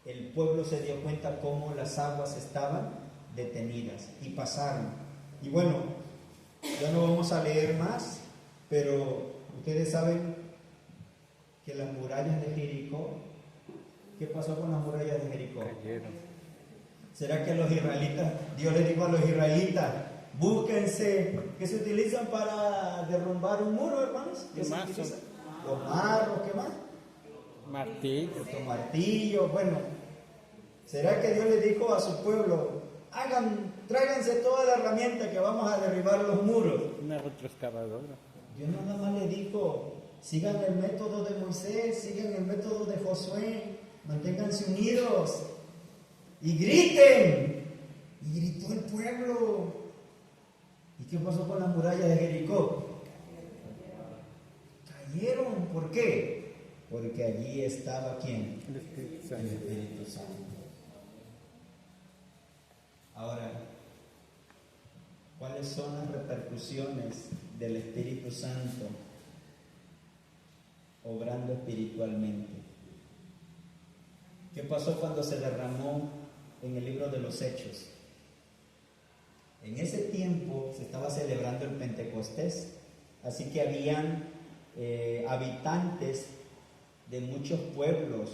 el pueblo se dio cuenta cómo las aguas estaban detenidas y pasaron. Y bueno, ya no vamos a leer más, pero ustedes saben que las murallas de Jericó, ¿qué pasó con las murallas de Jericó? Cayeron. ¿Será que los israelitas, Dios le dijo a los israelitas, búsquense, que se utilizan para derrumbar un muro, hermanos? ¿Qué se Mazo. utilizan? Los marros, ¿qué más? Martillo. Los martillos, bueno. ¿Será que Dios le dijo a su pueblo, tráiganse toda la herramienta que vamos a derribar los muros? Una retroexcavadora. Dios nada más le dijo, sigan el método de Moisés, sigan el método de Josué, manténganse unidos y griten. Y gritó el pueblo. ¿Y qué pasó con las murallas de Jericó? Cayeron. ¿Por qué? Porque allí estaba ¿quién? El Espíritu El Santo. Espíritu Santo. Ahora, ¿cuáles son las repercusiones del Espíritu Santo obrando espiritualmente? ¿Qué pasó cuando se derramó en el libro de los Hechos? En ese tiempo se estaba celebrando el Pentecostés, así que habían habitantes de muchos pueblos,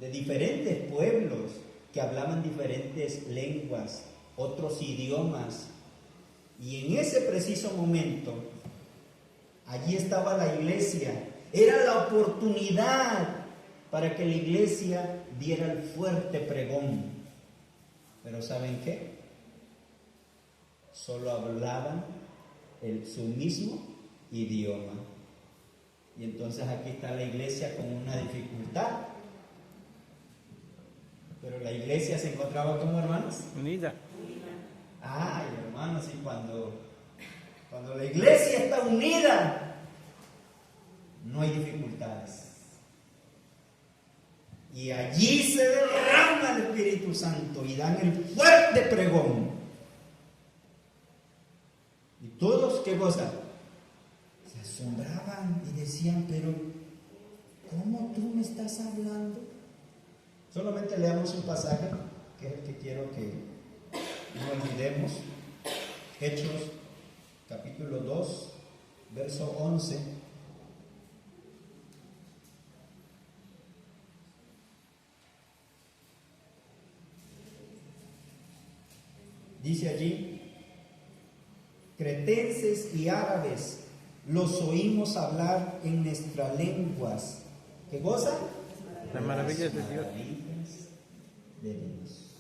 de diferentes pueblos, que hablaban diferentes lenguas, otros idiomas. Y en ese preciso momento, allí estaba la iglesia. Era la oportunidad para que la iglesia diera el fuerte pregón. Pero ¿saben qué? Solo hablaban su mismo idioma. Y entonces aquí está la iglesia con una dificultad. Pero la iglesia se encontraba como hermanos. Unida. Ay, hermanos, y cuando la iglesia está unida, no hay dificultades. Y allí se derrama el Espíritu Santo y dan el fuerte pregón. Y todos, ¿qué cosa? Se asombraban y decían, pero ¿cómo tú me estás hablando? Solamente leamos un pasaje, que es el que quiero que no olvidemos. Hechos, capítulo 2, verso 11. Dice allí, cretenses y árabes, los oímos hablar en nuestras lenguas. ¿Qué cosa? Las maravillas de Dios. Maravillas de Dios.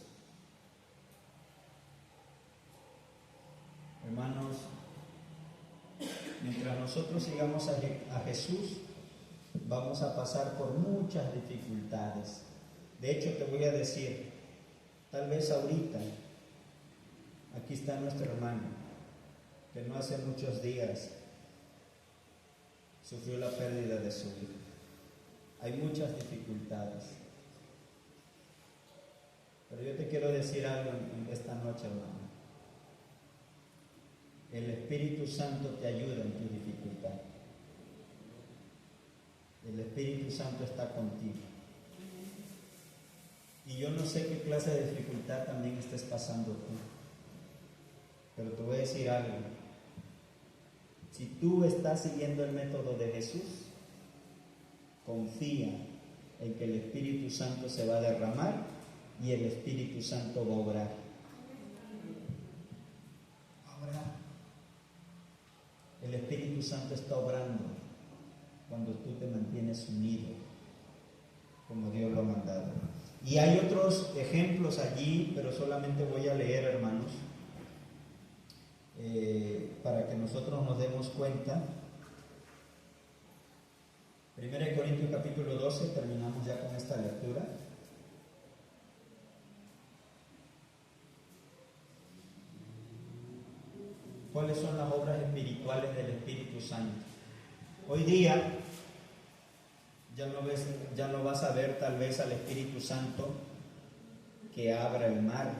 Hermanos, mientras nosotros sigamos a Jesús, vamos a pasar por muchas dificultades. De hecho, te voy a decir, tal vez ahorita, aquí está nuestro hermano, que no hace muchos días sufrió la pérdida de su hijo. Hay muchas dificultades. Pero yo te quiero decir algo en esta noche, hermano. El Espíritu Santo te ayuda en tu dificultad. El Espíritu Santo está contigo. Y yo no sé qué clase de dificultad también estés pasando tú. Pero te voy a decir algo. Si tú estás siguiendo el método de Jesús, confía en que el Espíritu Santo se va a derramar y el Espíritu Santo va a obrar. Ahora, el Espíritu Santo está obrando cuando tú te mantienes unido, como Dios lo ha mandado. Y hay otros ejemplos allí, pero solamente voy a leer, hermanos, para que nosotros nos demos cuenta. 1 Corintios capítulo 12, terminamos ya con esta lectura. ¿Cuáles son las obras espirituales del Espíritu Santo? Hoy día ya no vas a ver tal vez al Espíritu Santo que abra el mar.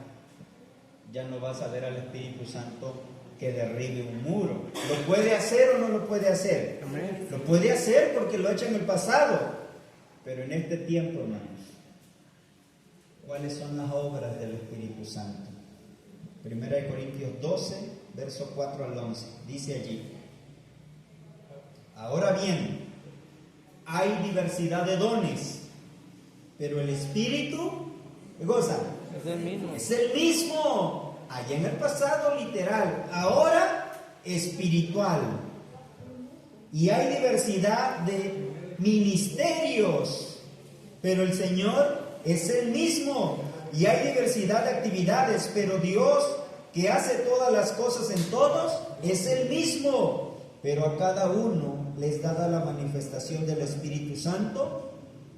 Ya no vas a ver al Espíritu Santo que derribe un muro. ¿Lo puede hacer o no lo puede hacer? Amén. Lo puede hacer porque lo ha hecho en el pasado. Pero en este tiempo, hermanos, ¿cuáles son las obras del Espíritu Santo? 1 Corintios 12, verso 4 al 11. Dice allí: ahora bien, hay diversidad de dones, pero el Espíritu, ¿qué cosa? Es el mismo. Es el mismo. Allá en el pasado literal, ahora espiritual. Y hay diversidad de ministerios, pero el Señor es el mismo. Y hay diversidad de actividades, pero Dios, que hace todas las cosas en todos, es el mismo. Pero a cada uno les dada la manifestación del Espíritu Santo,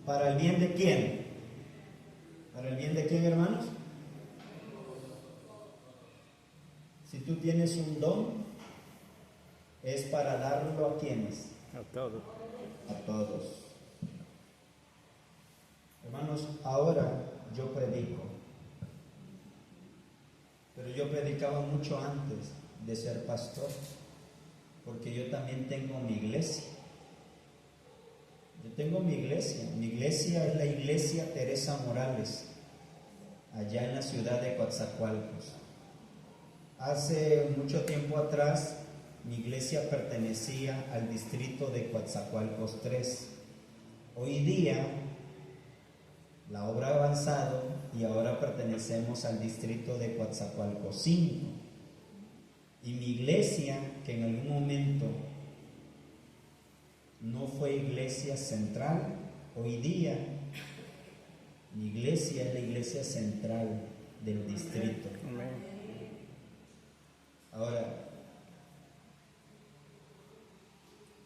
¿para el bien de quién? ¿Para el bien de quién, hermanos? Si tú tienes un don, es para darlo a quienes. A todos. A todos. Hermanos, ahora yo predico, pero yo predicaba mucho antes de ser pastor, porque yo también tengo mi iglesia. Yo tengo mi iglesia es la iglesia Teresa Morales, allá en la ciudad de Coatzacoalcos. Hace mucho tiempo atrás, mi iglesia pertenecía al distrito de Coatzacoalcos 3. Hoy día, la obra ha avanzado y ahora pertenecemos al distrito de Coatzacoalcos 5. Y mi iglesia, que en algún momento no fue iglesia central, hoy día mi iglesia es la iglesia central del distrito. Amén. Ahora,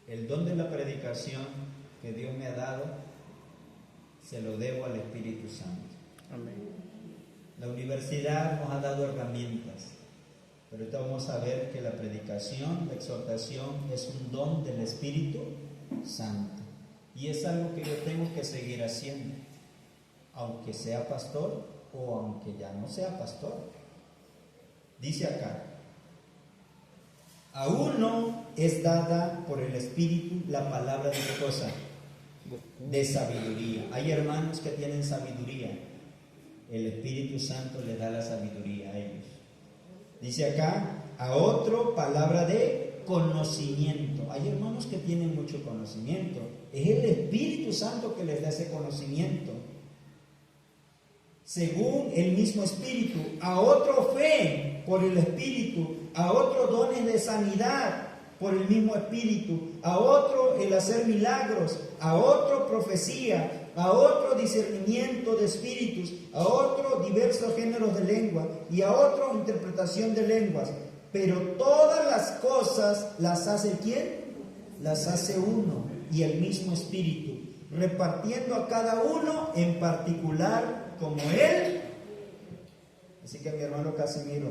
el don de la predicación que Dios me ha dado, se lo debo al Espíritu Santo. Amén. La universidad nos ha dado herramientas, pero ahorita vamos a ver que la predicación, la exhortación, es un don del Espíritu Santo. Y es algo que yo tengo que seguir haciendo, aunque sea pastor o aunque ya no sea pastor. Dice acá: a uno es dada por el Espíritu la palabra de qué cosa? De sabiduría. Hay hermanos que tienen sabiduría. El Espíritu Santo les da la sabiduría a ellos. Dice acá: a otro palabra de conocimiento. Hay hermanos que tienen mucho conocimiento. Es el Espíritu Santo que les da ese conocimiento. Según el mismo Espíritu. A otro fe por el Espíritu. A otro dones de sanidad por el mismo Espíritu, a otro el hacer milagros, a otro profecía, a otro discernimiento de espíritus, a otro diversos géneros de lengua y a otro interpretación de lenguas. Pero todas las cosas las hace ¿quién? Las hace uno y el mismo Espíritu, repartiendo a cada uno en particular como Él. Así que mi hermano Casimiro,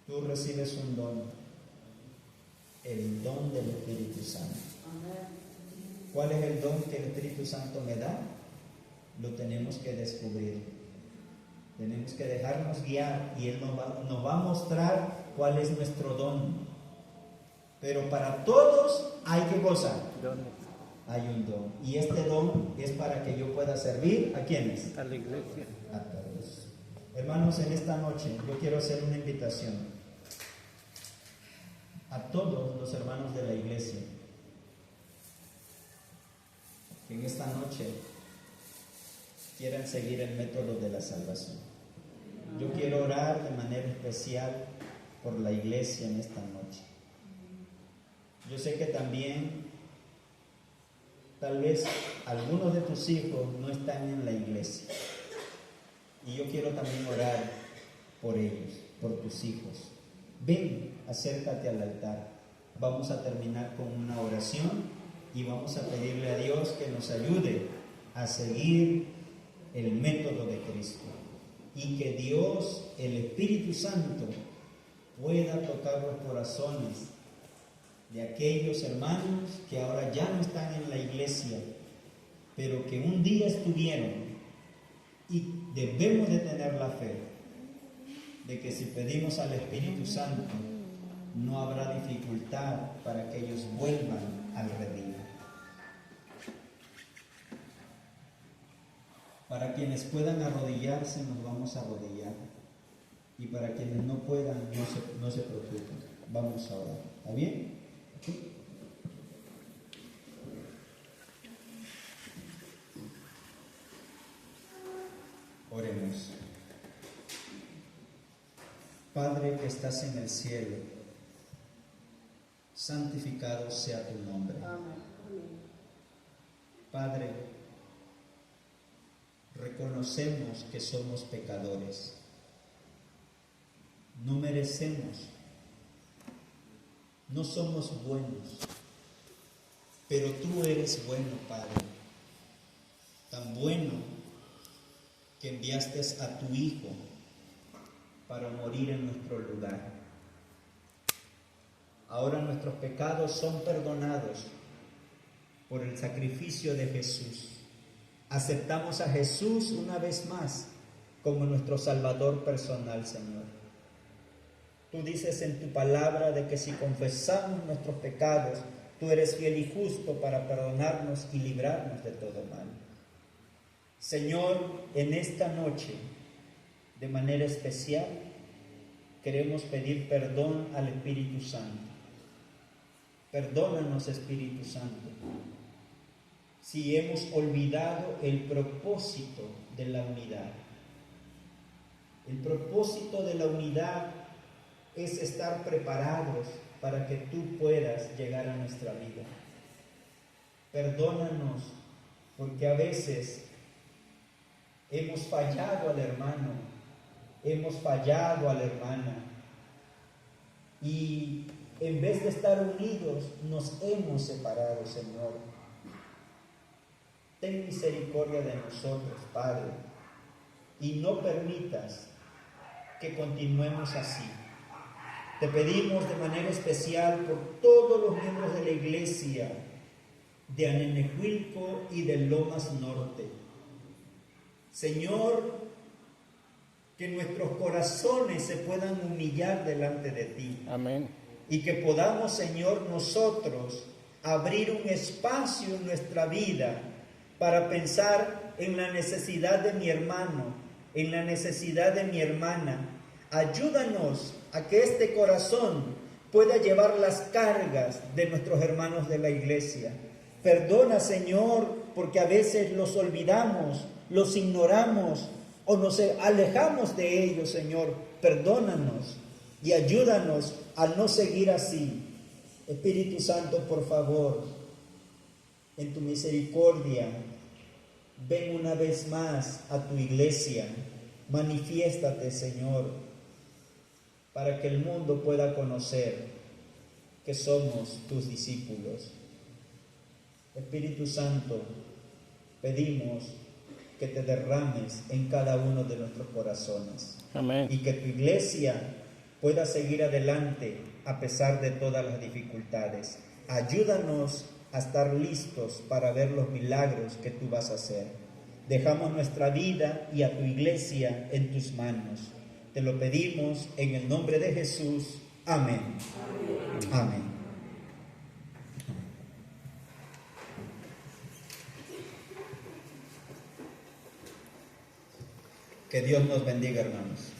tú recibes un don, el don del Espíritu Santo. ¿Cuál es el don que el Espíritu Santo me da? Lo tenemos que descubrir. Tenemos que dejarnos guiar y Él nos va a mostrar cuál es nuestro don. Pero para todos hay ¿qué cosa? Dones. Hay un don. Y este don es para que yo pueda servir ¿a quiénes? A la iglesia. A todos. Hermanos, en esta noche yo quiero hacer una invitación a todos los hermanos de la iglesia que en esta noche quieran seguir el método de la salvación. Yo quiero orar de manera especial por la iglesia en esta noche. Yo sé que también tal vez algunos de tus hijos no están en la iglesia y yo quiero también orar por ellos, por tus hijos. Ven, acércate al altar. Vamos a terminar con una oración y vamos a pedirle a Dios que nos ayude a seguir el método de Cristo. Y que Dios, el Espíritu Santo, pueda tocar los corazones de aquellos hermanos que ahora ya no están en la iglesia, pero que un día estuvieron, y debemos de tener la fe de que si pedimos al Espíritu Santo, no habrá dificultad para que ellos vuelvan al redil. Para quienes puedan arrodillarse, nos vamos a arrodillar. Y para quienes no puedan, no se preocupen. Vamos a orar. ¿Está bien? ¿Sí? Oremos. Padre que estás en el cielo, santificado sea tu nombre. Padre, reconocemos que somos pecadores. No merecemos, no somos buenos, pero tú eres bueno, Padre. Tan bueno que enviaste a tu Hijo para morir en nuestro lugar. Ahora nuestros pecados son perdonados por el sacrificio de Jesús. Aceptamos a Jesús una vez más como nuestro Salvador personal, Señor. Tú dices en tu palabra de que si confesamos nuestros pecados, tú eres fiel y justo para perdonarnos y librarnos de todo mal. Señor, en esta noche, de manera especial, queremos pedir perdón al Espíritu Santo. Perdónanos, Espíritu Santo, si hemos olvidado el propósito de la unidad. El propósito de la unidad es estar preparados para que tú puedas llegar a nuestra vida. Perdónanos porque a veces hemos fallado al hermano, hemos fallado a la hermana y en vez de estar unidos nos hemos separado, Señor. Ten misericordia de nosotros, Padre, y no permitas que continuemos así. Te pedimos de manera especial por todos los miembros de la iglesia de Anenejuilco y de Lomas Norte. Señor, que nuestros corazones se puedan humillar delante de ti. Amén. Y que podamos, Señor, nosotros abrir un espacio en nuestra vida para pensar en la necesidad de mi hermano, en la necesidad de mi hermana. Ayúdanos a que este corazón pueda llevar las cargas de nuestros hermanos de la iglesia. Perdona, Señor, porque a veces los olvidamos, los ignoramos o nos alejamos de ellos, Señor. Perdónanos y ayúdanos a no seguir así. Espíritu Santo, por favor, en tu misericordia, ven una vez más a tu iglesia. Manifiéstate, Señor, para que el mundo pueda conocer que somos tus discípulos. Espíritu Santo, pedimos que te derrames en cada uno de nuestros corazones. Amén. Y que tu iglesia pueda seguir adelante a pesar de todas las dificultades. Ayúdanos a estar listos para ver los milagros que tú vas a hacer. Dejamos nuestra vida y a tu iglesia en tus manos. Te lo pedimos en el nombre de Jesús. Amén. Amén. Que Dios nos bendiga, hermanos.